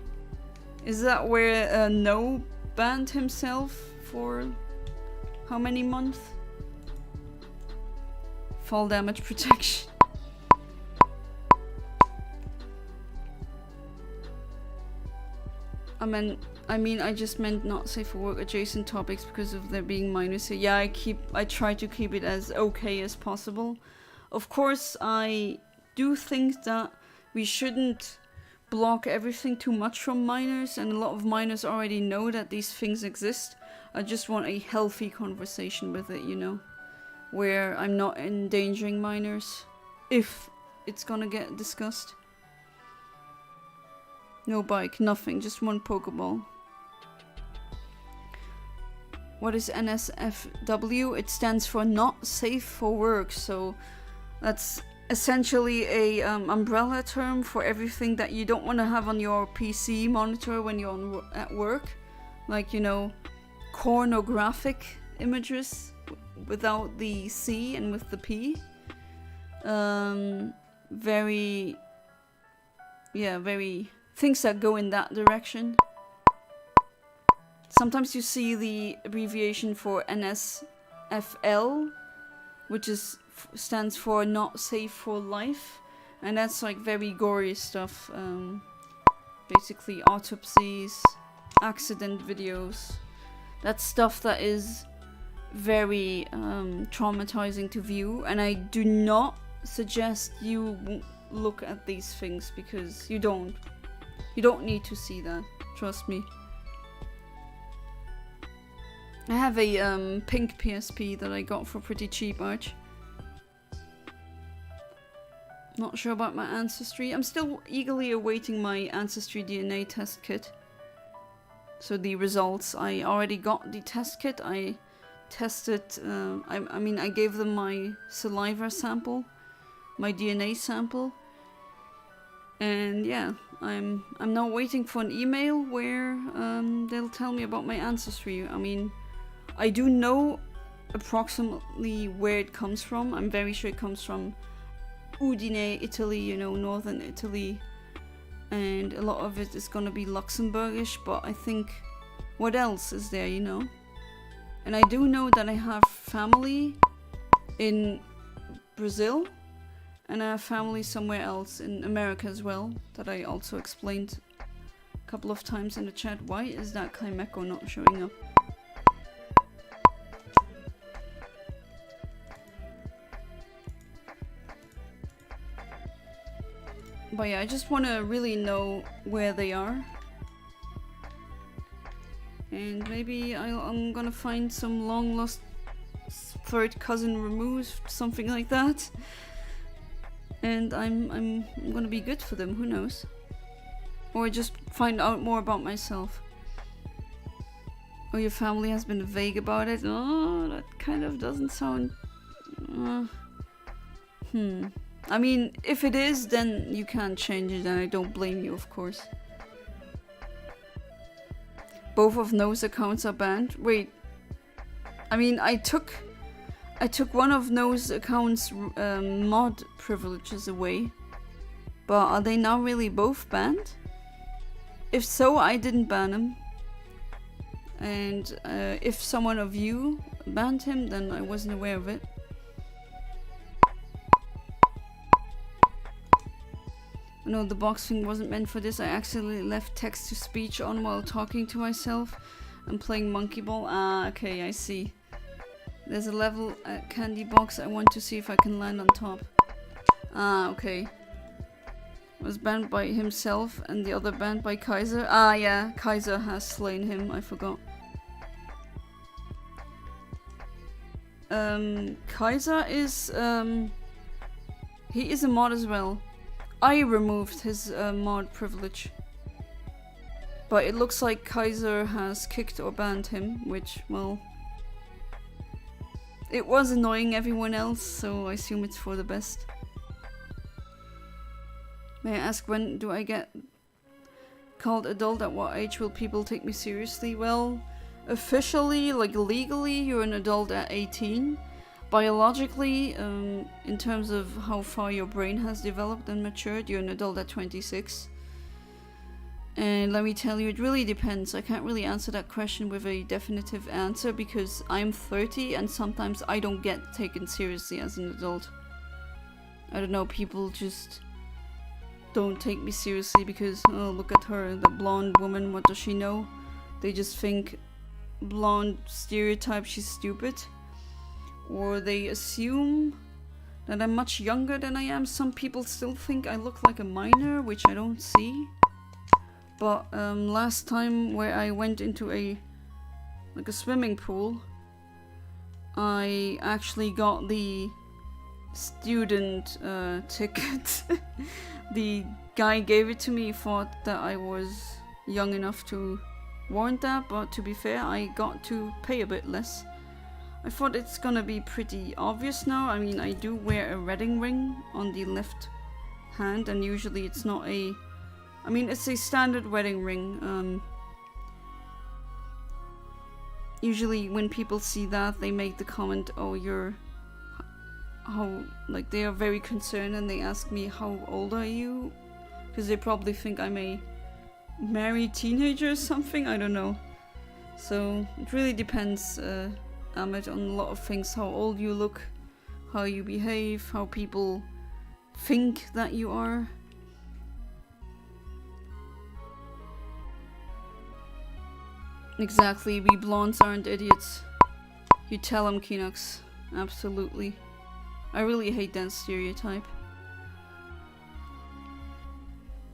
Is that where No banned himself for how many months? Fall damage protection. I just meant not safe for work adjacent topics because of there being minors. So yeah, I try to keep it as okay as possible. Of course, I do think that we shouldn't block everything too much from minors, and a lot of minors already know that these things exist. I just want a healthy conversation with it, you know, where I'm not endangering minors, if it's gonna get discussed. No bike, nothing, just one Pokeball. What is NSFW? It stands for not safe for work, so that's essentially a umbrella term for everything that you don't want to have on your PC monitor when you're at work. Like, you know, pornographic images without the C and with the P. Very things that go in that direction. Sometimes you see the abbreviation for NSFL, which stands for not safe for life, and that's like very gory stuff. Basically autopsies, accident videos. That's stuff that is very traumatizing to view, and I do not suggest you look at these things because you don't need to see that, trust me. I have a pink PSP that I got for pretty cheap, Arch. Not sure about my ancestry. I'm still eagerly awaiting my ancestry DNA test kit. So the results, I already got the test kit. I tested, I gave them my saliva sample, my DNA sample. And yeah, I'm now waiting for an email where they'll tell me about my ancestry. I mean, I do know approximately where it comes from. I'm very sure it comes from Udine, Italy, you know, northern Italy. And a lot of it is gonna be Luxembourgish, but I think, what else is there, you know? And I do know that I have family in Brazil, and I have family somewhere else in America as well, that I also explained a couple of times in the chat. Why is that Kaimeko not showing up? But yeah, I just want to really know where they are. And maybe I'm gonna find some long lost third cousin removed, something like that. And I'm gonna be good for them, who knows? Or just find out more about myself. Or your family has been vague about it. Oh, that kind of doesn't sound... I mean, if it is, then you can't change it, and I don't blame you, of course. Both of No's accounts are banned. Wait, I mean, I took one of No's accounts' mod privileges away, but are they now really both banned? If so, I didn't ban him, and if someone of you banned him, then I wasn't aware of it. No, the box thing wasn't meant for this. I accidentally left text-to-speech on while talking to myself and playing Monkey Ball. Ah, okay, I see. There's a level at Candy Box. I want to see if I can land on top. Ah, okay. Was banned by himself and the other banned by Kaiser. Ah, yeah, Kaiser has slain him. I forgot. Kaiser is He is a mod as well. I removed his mod privilege. But it looks like Kaiser has kicked or banned him, which, well... It was annoying everyone else, so I assume it's for the best. May I ask, when do I get called adult? At what age will people take me seriously? Well, officially, like legally, you're an adult at 18. Biologically, in terms of how far your brain has developed and matured, you're an adult at 26. And let me tell you, it really depends. I can't really answer that question with a definitive answer because I'm 30 and sometimes I don't get taken seriously as an adult. I don't know, people just don't take me seriously because, oh, look at her, the blonde woman, what does she know? They just think blonde stereotype, she's stupid. Or they assume that I'm much younger than I am. Some people still think I look like a minor, which I don't see. But last time where I went into a swimming pool, I actually got the student ticket. The guy gave it to me, thought that I was young enough to warrant that, but to be fair, I got to pay a bit less. I thought it's gonna be pretty obvious now. I mean, I do wear a wedding ring on the left hand, and usually it's not a... I mean, it's a standard wedding ring. Usually when people see that, they make the comment, oh, you're... How... Like, they are very concerned and they ask me, how old are you? Because they probably think I'm a married teenager or something, I don't know. So, it really depends, Ahmed, on a lot of things. How old you look, how you behave, how people think that you are. Exactly, we blondes aren't idiots. You tell them, Kinox. Absolutely. I really hate that stereotype.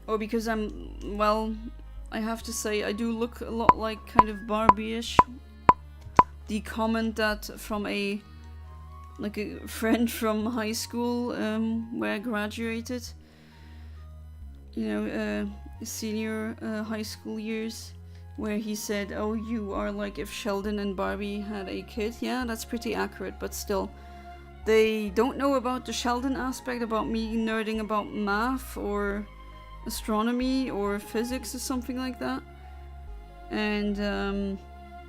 Or because I'm, well, I have to say I do look a lot like kind of Barbie-ish. The comment that from a friend from high school where I graduated, you know, senior high school years, where he said, oh, you are like if Sheldon and Barbie had a kid. Yeah, that's pretty accurate, but still. They don't know about the Sheldon aspect, about me nerding about math or astronomy or physics or something like that. And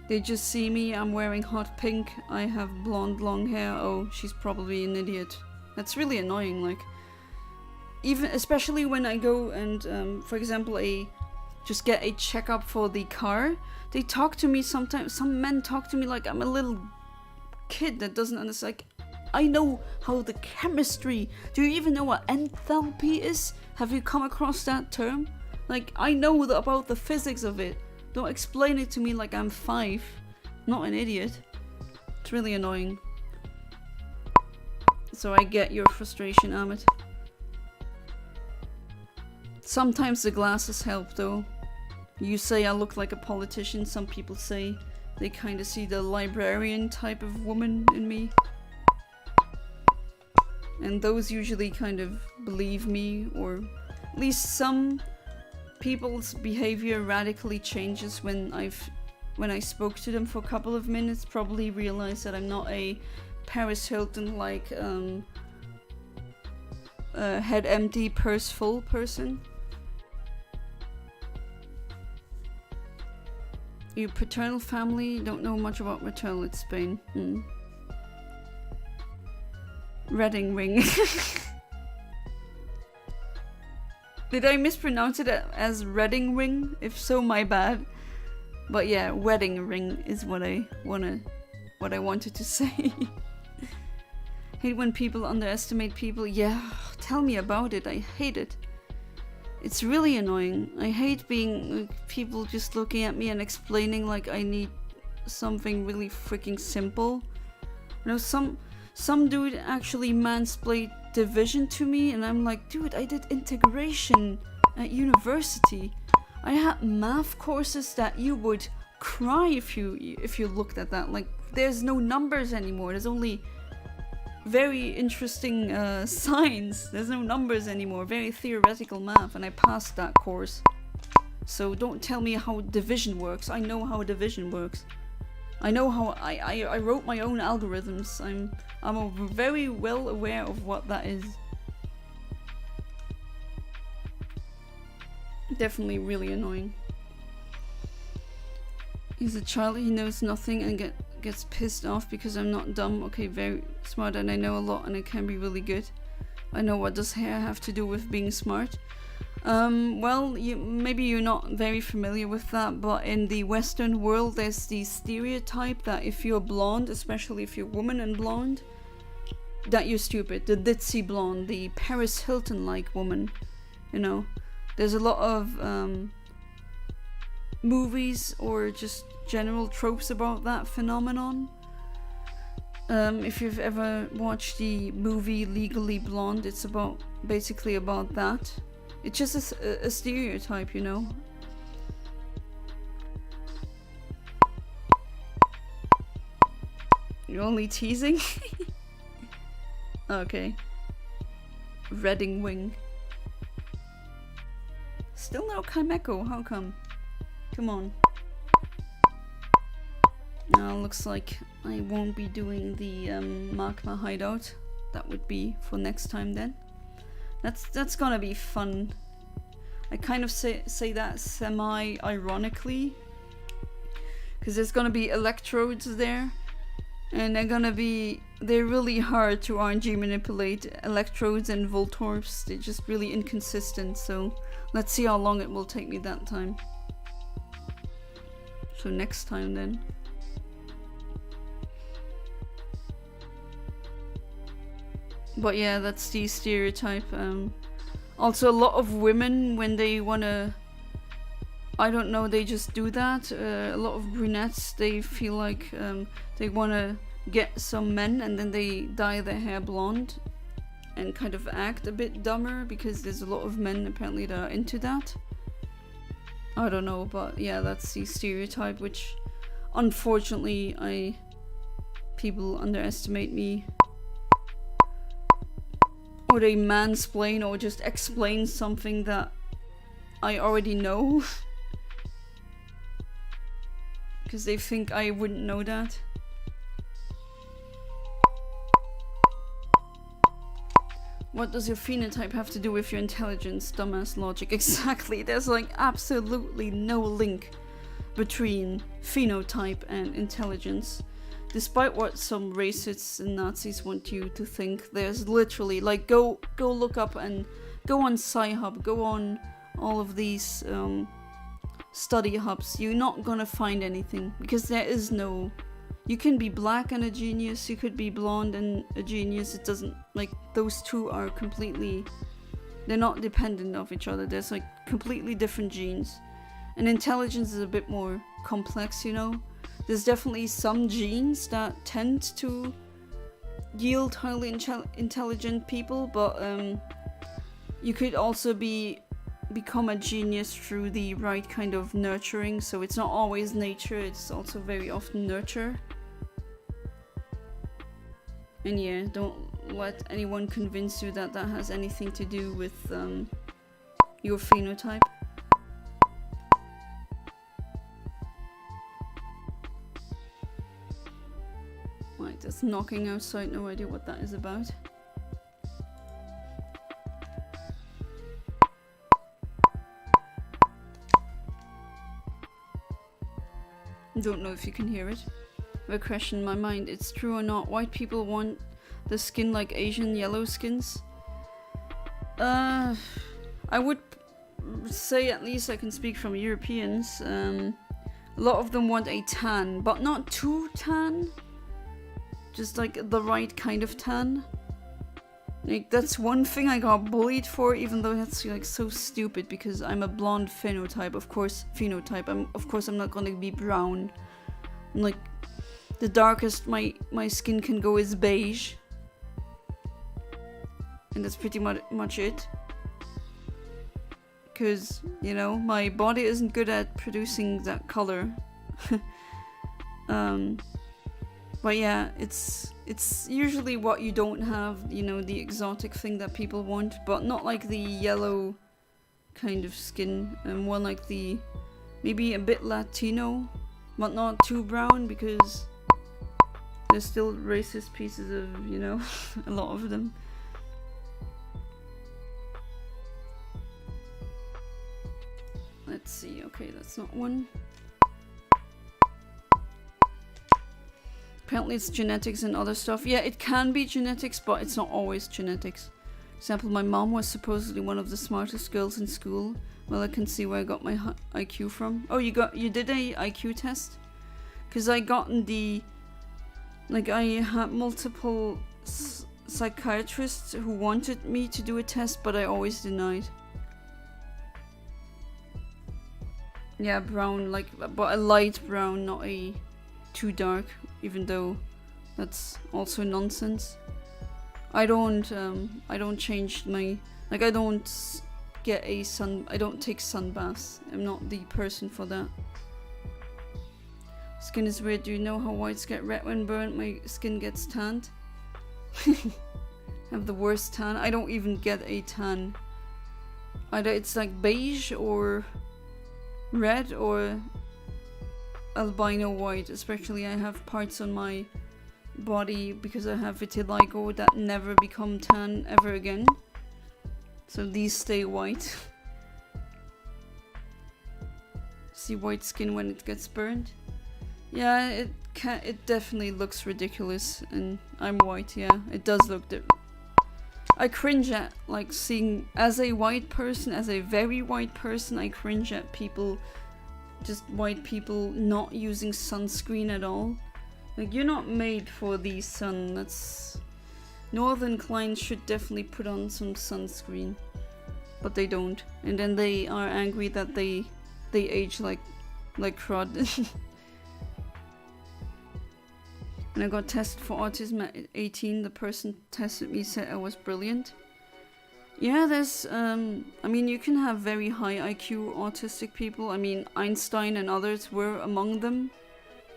they just see me, I'm wearing hot pink, I have blonde long hair, oh, she's probably an idiot. That's really annoying, like. Even, especially when I go and, for example, just get a checkup for the car. They talk to me sometimes, some men talk to me like I'm a little kid that doesn't understand. Like, I know how the chemistry, do you even know what enthalpy is? Have you come across that term? Like, I know about the physics of it. Don't explain it to me like I'm 5. Not an idiot. It's really annoying. So I get your frustration, Ahmed. Sometimes the glasses help though. You say I look like a politician, some people say they kind of see the librarian type of woman in me. And those usually kind of believe me, or at least some people's behavior radically changes when I spoke to them for a couple of minutes, probably realized that I'm not a Paris Hilton like head empty, purse full person. Your paternal family? Don't know much about maternal, it's Spain. Wedding ring. Did I mispronounce it as Redding ring? If so, my bad. But yeah, wedding ring is what I wanted to say. Hate when people underestimate people. Yeah, tell me about it. I hate it. It's really annoying. I hate being people just looking at me and explaining like I need something really freaking simple. You know, some dude actually mansplained division to me, and I'm like, dude, I did integration at university. I had math courses that you would cry if you looked at that. Like, there's no numbers anymore. There's only very interesting signs. There's no numbers anymore. Very theoretical math, and I passed that course. So don't tell me how division works. I know how division works. I know how I wrote my own algorithms. I'm very well aware of what that is. Definitely really annoying. He's a child, he knows nothing and gets pissed off because I'm not dumb. Okay, very smart, and I know a lot and it can be really good. I know, what does hair have to do with being smart? Well, maybe you're not very familiar with that, but in the Western world there's the stereotype that if you're blonde, especially if you're a woman and blonde, that you're stupid. The ditzy blonde, the Paris Hilton-like woman, you know. There's a lot of movies or just general tropes about that phenomenon. If you've ever watched the movie Legally Blonde, it's basically about that. It's just a stereotype, you know. You're only teasing? Okay. Redding Wing. Still no Chimecho, how come? Come on. Now looks like I won't be doing the Magma hideout. That would be for next time then. That's gonna be fun. I kind of say that semi-ironically, because there's gonna be electrodes there, and they're really hard to RNG manipulate. Electrodes and Voltorbs, they're just really inconsistent, so let's see how long it will take me that time. So next time then. But yeah, that's the stereotype. Also, a lot of women, when they wanna, I don't know, they just do that. A lot of brunettes, they feel like they wanna get some men and then they dye their hair blonde and kind of act a bit dumber, because there's a lot of men apparently that are into that. I don't know, but yeah, that's the stereotype, which unfortunately people underestimate me. Or they mansplain or just explain something that I already know. Because they think I wouldn't know that. What does your phenotype have to do with your intelligence? Dumbass logic. Exactly, there's like absolutely no link between phenotype and intelligence. Despite what some racists and Nazis want you to think, there's literally, like, go look up and go on Sci-Hub, go on all of these study hubs. You're not gonna find anything, because there is no... You can be black and a genius, you could be blonde and a genius. It doesn't, like, those two are completely... They're not dependent of each other. There's, like, completely different genes. And intelligence is a bit more complex, you know? There's definitely some genes that tend to yield highly intelligent people, but you could also become a genius through the right kind of nurturing, so it's not always nature, it's also very often nurture. And yeah, don't let anyone convince you that that has anything to do with your phenotype. Right, there's knocking outside, no idea what that is about. Don't know if you can hear it. I have a question in my mind. It's true or not? White people want the skin like Asian yellow skins? I would say, at least I can speak from Europeans, a lot of them want a tan, but not too tan. Just like the right kind of tan. Like, that's one thing I got bullied for, even though that's like so stupid, because I'm a blonde phenotype, of course, of course I'm not gonna be brown. And, like, the darkest my skin can go is beige. And that's pretty much it. Because, you know, my body isn't good at producing that color. But yeah, it's It's usually what you don't have, you know, the exotic thing that people want, but not like the yellow kind of skin, and more like the maybe a bit Latino, but not too brown, because there's still racist pieces of, you know, a lot of them. Let's see, okay, that's not one. Apparently it's genetics and other stuff. Yeah, it can be genetics, but it's not always genetics. For example, my mom was supposedly one of the smartest girls in school. Well, I can see where I got my IQ from. Oh, you did a IQ test? Because I gotten the... Like, I had multiple psychiatrists who wanted me to do a test, but I always denied. Yeah, brown, like, but a light brown, not a too dark, even though that's also nonsense. I don't change my, like, I don't get a I don't take sun baths. I'm not the person for that. Skin is weird. Do you know how whites get red when burnt? My skin gets tanned. I have the worst tan. I don't even get a tan. Either it's like beige or red or albino white. Especially I have parts on my body because I have vitiligo that never become tan ever again. So these stay white. See white skin when it gets burned. Yeah, it definitely looks ridiculous, and I'm white, yeah, it does look I cringe at, like, seeing, as a white person, as a very white person, I cringe at people, just white people, not using sunscreen at all. Like, you're not made for the sun, that's... Northern clients should definitely put on some sunscreen, but they don't, and then they are angry that they age like crud. When I got tested for autism at 18, the person tested me said I was brilliant. Yeah, there's, I mean, you can have very high IQ autistic people. I mean, Einstein and others were among them.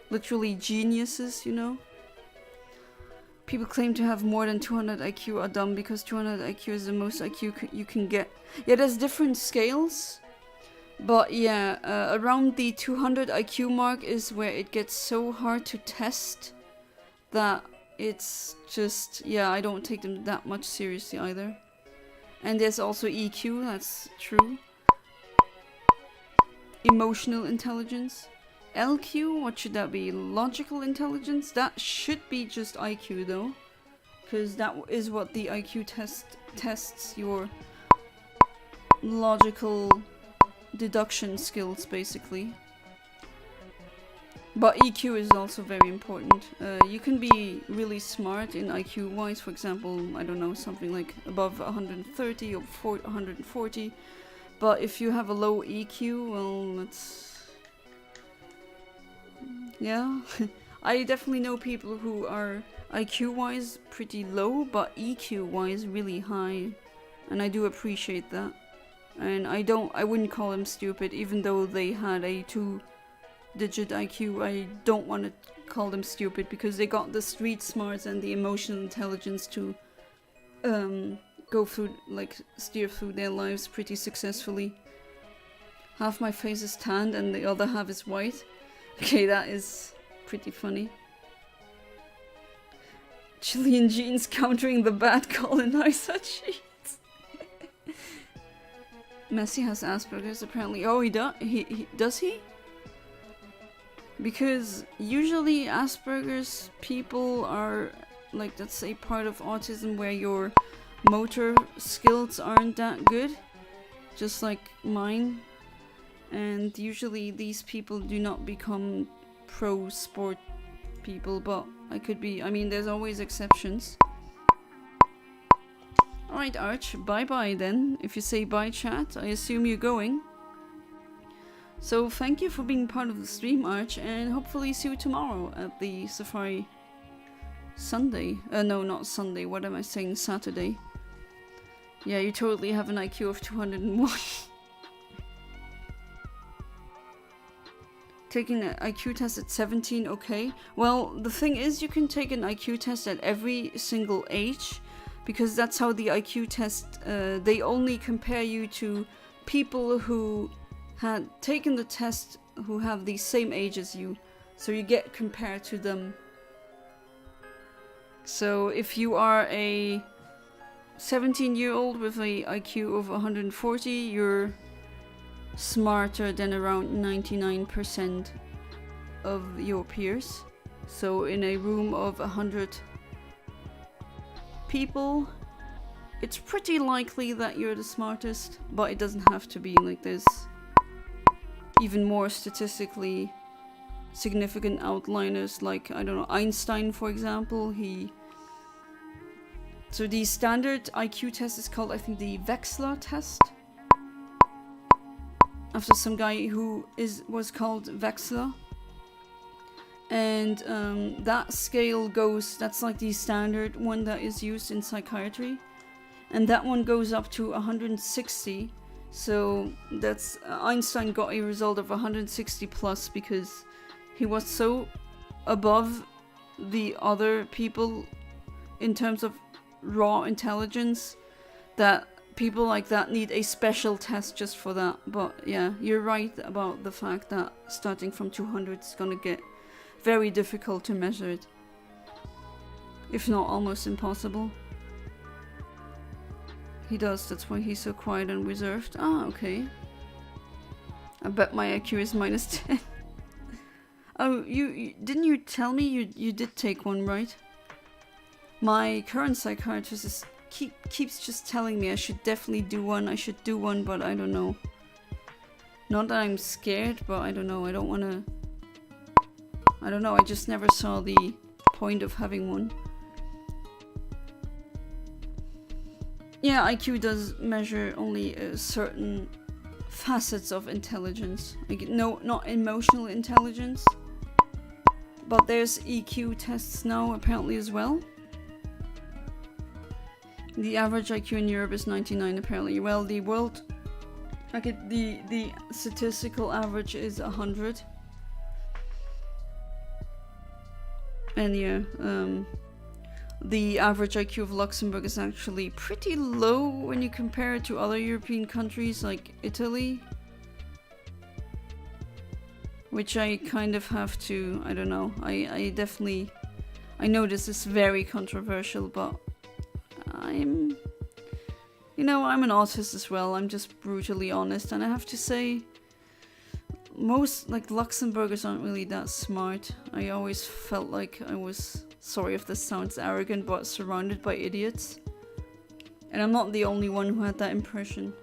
Literally geniuses, you know? People claim to have more than 200 IQ are dumb because 200 IQ is the most IQ you can get. Yeah, there's different scales. But yeah, around the 200 IQ mark is where it gets so hard to test that it's just, yeah, I don't take them that much seriously either. And there's also EQ, that's true. Emotional intelligence. LQ, what should that be? Logical intelligence? That should be just IQ though. Because that is what the IQ tests your logical deduction skills, basically. But EQ is also very important. You can be really smart in IQ wise, for example, I don't know, something like above 130 or 140. But if you have a low EQ, well, it's... Yeah. I definitely know people who are IQ wise pretty low, but EQ wise really high. And I do appreciate that. And I wouldn't call them stupid, even though they had a 2-digit IQ. I don't want to call them stupid because they got the street smarts and the emotional intelligence to go through, like, steer through their lives pretty successfully. Half my face is tanned and the other half is white. Okay, that is pretty funny. Chilean genes countering the bad colonizer cheats. Messi has Asperger's apparently. Oh, he does he? Because usually Asperger's people are, like, that's a part of autism where your motor skills aren't that good, just like mine. And usually these people do not become pro sport people, but I could be, I mean, there's always exceptions. Alright, Arch, bye-bye then. If you say bye, chat, I assume you're going. So thank you for being part of the stream, Arch, and hopefully see you tomorrow at the Safari Sunday. No, not Sunday, what am I saying? Saturday. Yeah, you totally have an IQ of 201. taking an IQ test at 17, okay. Well, the thing is, you can take an IQ test at every single age, because that's how the IQ test, they only compare you to people who had taken the test who have the same age as you. So you get compared to them. So if you are a 17-year-old with a IQ of 140, you're smarter than around 99% of your peers. So in a room of 100 people, it's pretty likely that you're the smartest, but it doesn't have to be. Like, there's even more statistically significant outliners, like, I don't know, Einstein, for example. So the standard IQ test is called, I think, the Wechsler test, after some guy who was called Wechsler. And that scale goes, that's like the standard one that is used in psychiatry, and that one goes up to 160. So that's Einstein got a result of 160 plus because he was so above the other people in terms of raw intelligence that people like that need a special test just for that. But yeah, you're right about the fact that starting from 200 is gonna get very difficult to measure it, if not almost impossible. He does, that's why he's so quiet and reserved. Ah, okay. I bet my IQ is minus 10. Oh, you didn't you tell me you did take one, right? My current psychiatrist keeps just telling me I should definitely do one, but I don't know. Not that I'm scared, but I don't know, I don't know, I just never saw the point of having one. Yeah, IQ does measure only certain facets of intelligence. Like, no, not emotional intelligence. But there's EQ tests now apparently as well. The average IQ in Europe is 99 apparently. Well, the world, like the statistical average is 100. And yeah, the average IQ of Luxembourg is actually pretty low when you compare it to other European countries like Italy. Which I kind of have to, I don't know, I know this is very controversial, but I'm an autist as well, I'm just brutally honest, and I have to say, most, like, Luxembourgers aren't really that smart. I always felt like I was, sorry if this sounds arrogant, but surrounded by idiots. And I'm not the only one who had that impression.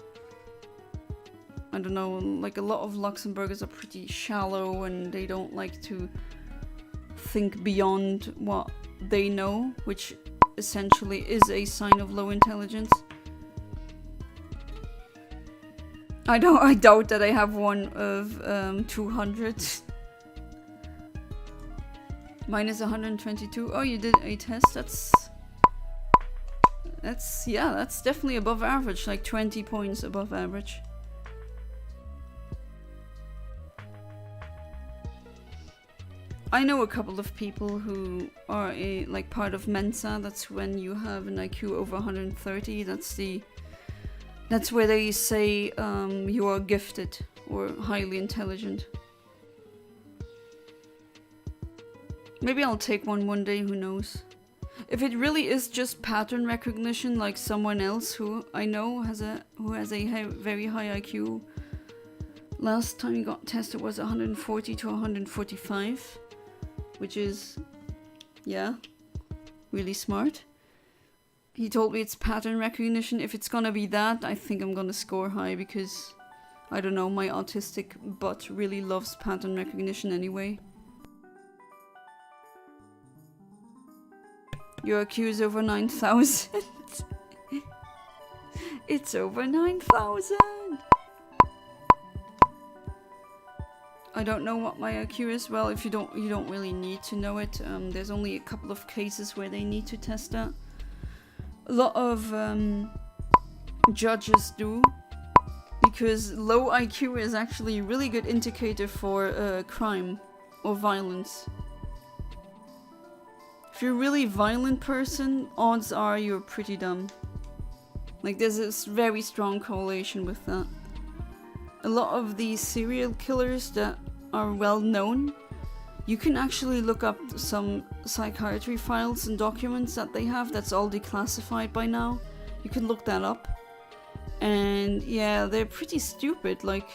I don't know, like, a lot of Luxembourgers are pretty shallow and they don't like to think beyond what they know, which essentially is a sign of low intelligence. I doubt that I have one of 200. Mine is 122. Oh, you did a test? That's definitely above average, like 20 points above average. I know a couple of people who are like part of Mensa. That's when you have an IQ over 130. That's where they say you are gifted or highly intelligent. Maybe I'll take one day, who knows. If it really is just pattern recognition, like someone else who I know has a very high IQ. Last time he got tested was 140 to 145. Which is, yeah, really smart. He told me it's pattern recognition. If it's gonna be that, I think I'm gonna score high because, I don't know, my autistic butt really loves pattern recognition anyway. Your IQ is over 9,000. It's over 9,000. I don't know what my IQ is. Well, if you don't really need to know it. There's only a couple of cases where they need to test that. A lot of judges do. because low IQ is actually a really good indicator for crime or violence. If you're a really violent person, odds are you're pretty dumb. Like, there's a very strong correlation with that. A lot of these serial killers that are well known, you can actually look up some psychiatry files and documents that they have that's all declassified by now. You can look that up. And yeah, they're pretty stupid, like,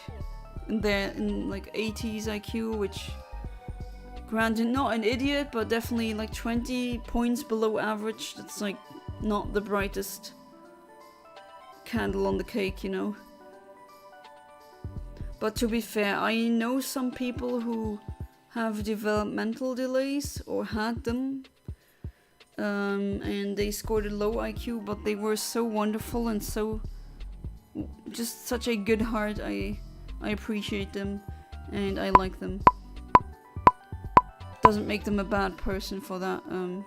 they're in like 80s IQ, which, granted, not an idiot, but definitely like 20 points below average. That's like not the brightest candle on the cake, you know. But to be fair, I know some people who have developmental delays or had them, and they scored a low IQ, but they were so wonderful and so just such a good heart. I appreciate them and I like them. Doesn't make them a bad person for that. I'm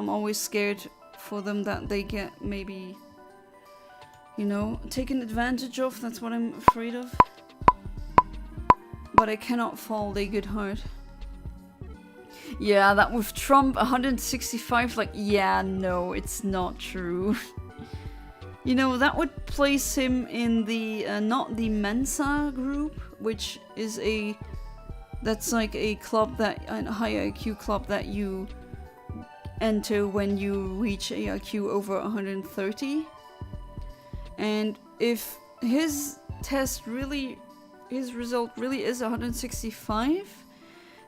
always scared for them that they get maybe, you know, taken advantage of. That's what I'm afraid of. But I cannot fault a good heart. Yeah, that with Trump 165, like, yeah, no, it's not true. You know, that would place him in the, not the Mensa group, which is that's like a club a high IQ club that you enter when you reach a IQ over 130. And if his result really is 165,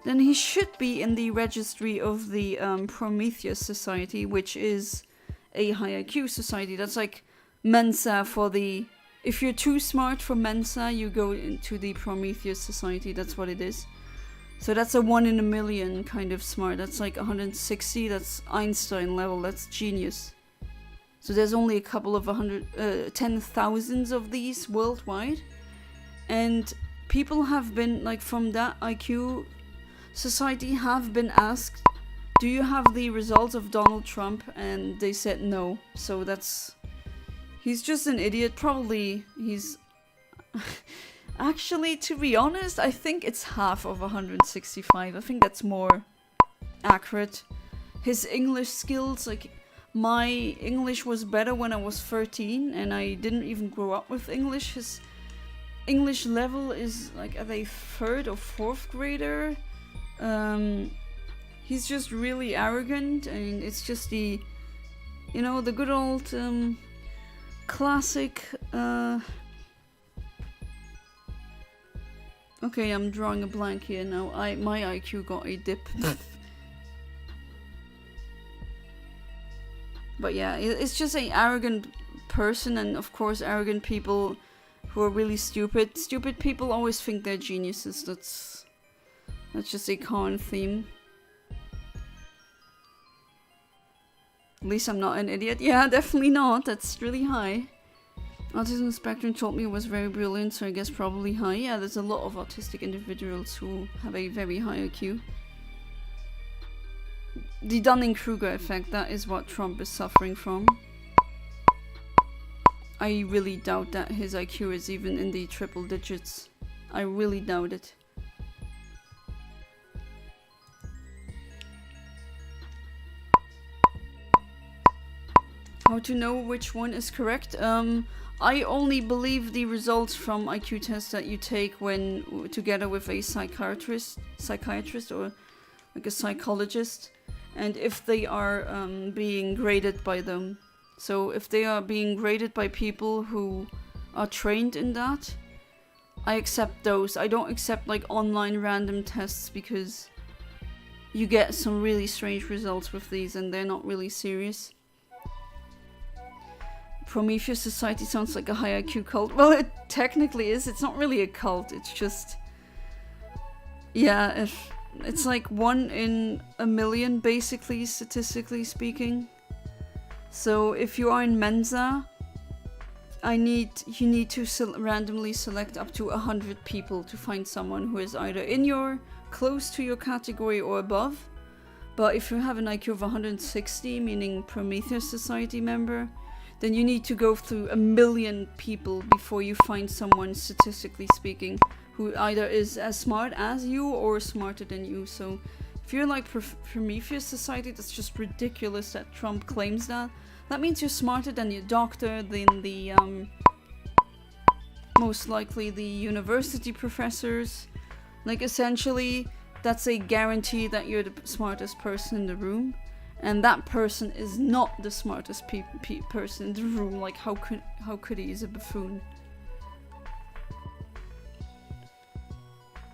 then he should be in the registry of the Prometheus Society, which is a high IQ society. That's like Mensa for the... If you're too smart for Mensa, you go into the Prometheus Society. That's what it is. So that's a 1 in a million kind of smart. That's like 160. That's Einstein level. That's genius. So there's only a couple of 10,000s of these worldwide. And people have been, like, from that IQ society have been asked, do you have the results of Donald Trump? And they said no. So he's just an idiot. Probably he's... Actually, to be honest, I think it's half of 165. I think that's more accurate. His English skills, like, my English was better when I was 13, and I didn't even grow up with English. His English level is like at a 3rd or 4th grader. He's just really arrogant, and it's just the, you know, the good old classic. Okay, I'm drawing a blank here now. My IQ got a dip. But yeah, it's just an arrogant person, and of course arrogant people who are really stupid. Stupid people always think they're geniuses. That's just a common theme. At least I'm not an idiot. Yeah, definitely not. That's really high. Autism spectrum told me it was very brilliant, so I guess probably high. Yeah, there's a lot of autistic individuals who have a very high IQ. The Dunning-Kruger effect, that is what Trump is suffering from. I really doubt that his IQ is even in the triple digits. I really doubt it. How to know which one is correct? I only believe the results from IQ tests that you take when together with a psychiatrist or like a psychologist, and if they are being graded by them. So if they are being graded by people who are trained in that, I accept those. I don't accept like online random tests, because you get some really strange results with these and they're not really serious. Prometheus Society sounds like a high IQ cult. Well, it technically is. It's not really a cult. It's just... Yeah, it's like 1 in a million, basically, statistically speaking. So if you are in Mensa, you need to randomly select up to 100 people to find someone who is either close to your category or above. But if you have an IQ of 160, meaning Prometheus Society member, then you need to go through 1,000,000 people before you find someone, statistically speaking, who either is as smart as you or smarter than you. So if you're like Prometheus Society, that's just ridiculous that Trump claims that. That means you're smarter than your doctor, than the, most likely the university professors. Like, essentially, that's a guarantee that you're the smartest person in the room. And that person is not the smartest person in the room. Like, how could he? He's a buffoon.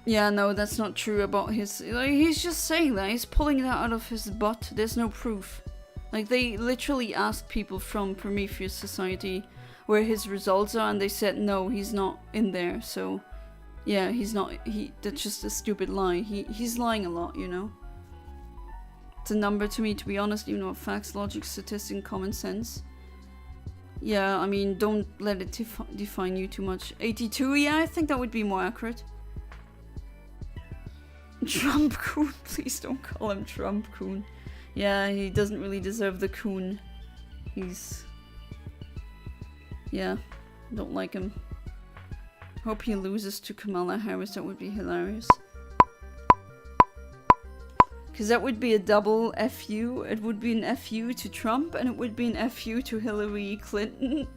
Yeah, no, that's not true about his... Like, he's just saying that. He's pulling that out of his butt. There's no proof. Like, they literally asked people from Prometheus Society where his results are, and they said, no, he's not in there. So, yeah, he's not... That's just a stupid lie. He's lying a lot, you know? It's a number to me, to be honest, even though facts, logic, statistics, and common sense. Yeah, I mean, don't let it define you too much. 82, yeah, I think that would be more accurate. Trump Coon, please don't call him Trump Coon. Yeah, he doesn't really deserve the Coon. He's... Yeah, don't like him. Hope he loses to Kamala Harris, that would be hilarious. Because that would be a double FU. It would be an FU to Trump, and it would be an FU to Hillary Clinton.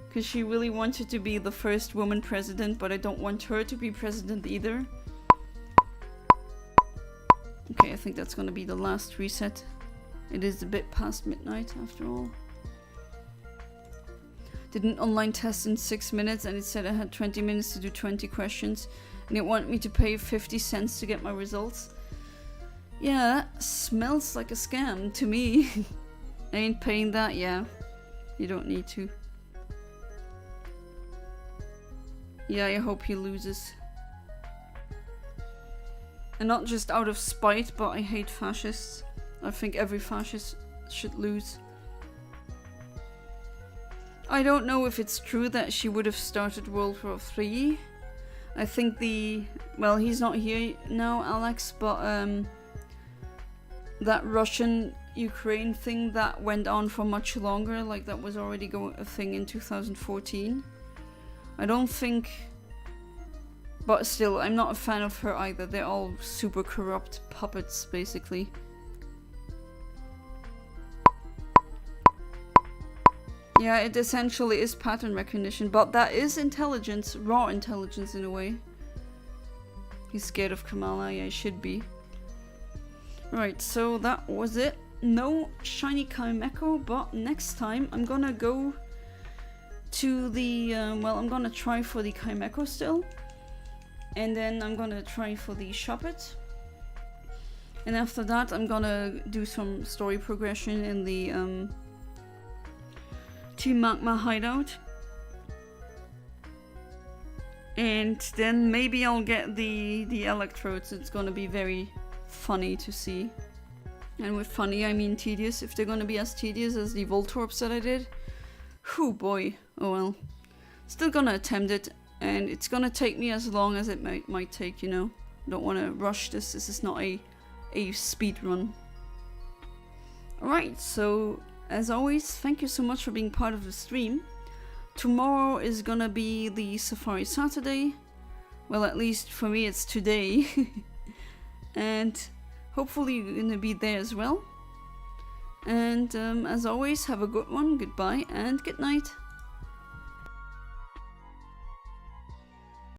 Because she really wanted to be the first woman president, but I don't want her to be president either. Okay, I think that's gonna be the last reset. It is a bit past midnight, after all. Did an online test in 6 minutes, and it said I had 20 minutes to do 20 questions. And it wanted me to pay 50 cents to get my results. Yeah, that smells like a scam to me. I ain't paying that, yeah. You don't need to. Yeah, I hope he loses. And not just out of spite, but I hate fascists. I think every fascist should lose. I don't know if it's true that she would have started World War III. I think the... Well, he's not here now, Alex, but that Russian-Ukraine thing, that went on for much longer. Like, that was already a thing in 2014. I don't think... But still, I'm not a fan of her either. They're all super corrupt puppets, basically. Yeah, it essentially is pattern recognition, but that is intelligence, raw intelligence in a way. He's scared of Kamala, yeah, he should be. Right, so that was it. No shiny Kaimeko, but next time I'm gonna go to the, well, I'm gonna try for the Kaimeko still. And then I'm gonna try for the Shuppet. And after that I'm gonna do some story progression in the Team Magma hideout. And then maybe I'll get the electrodes. It's gonna be very funny to see. And with funny I mean tedious, if they're gonna be as tedious as the Voltorbs that I did. Whew boy, oh well. Still gonna attempt it. And it's gonna take me as long as it might take, you know. Don't want to rush this. This is not a speed run. Alright, so as always, thank you so much for being part of the stream. Tomorrow is gonna be the Safari Saturday. Well, at least for me it's today. And hopefully you're gonna be there as well. And as always, have a good one, goodbye, and good night.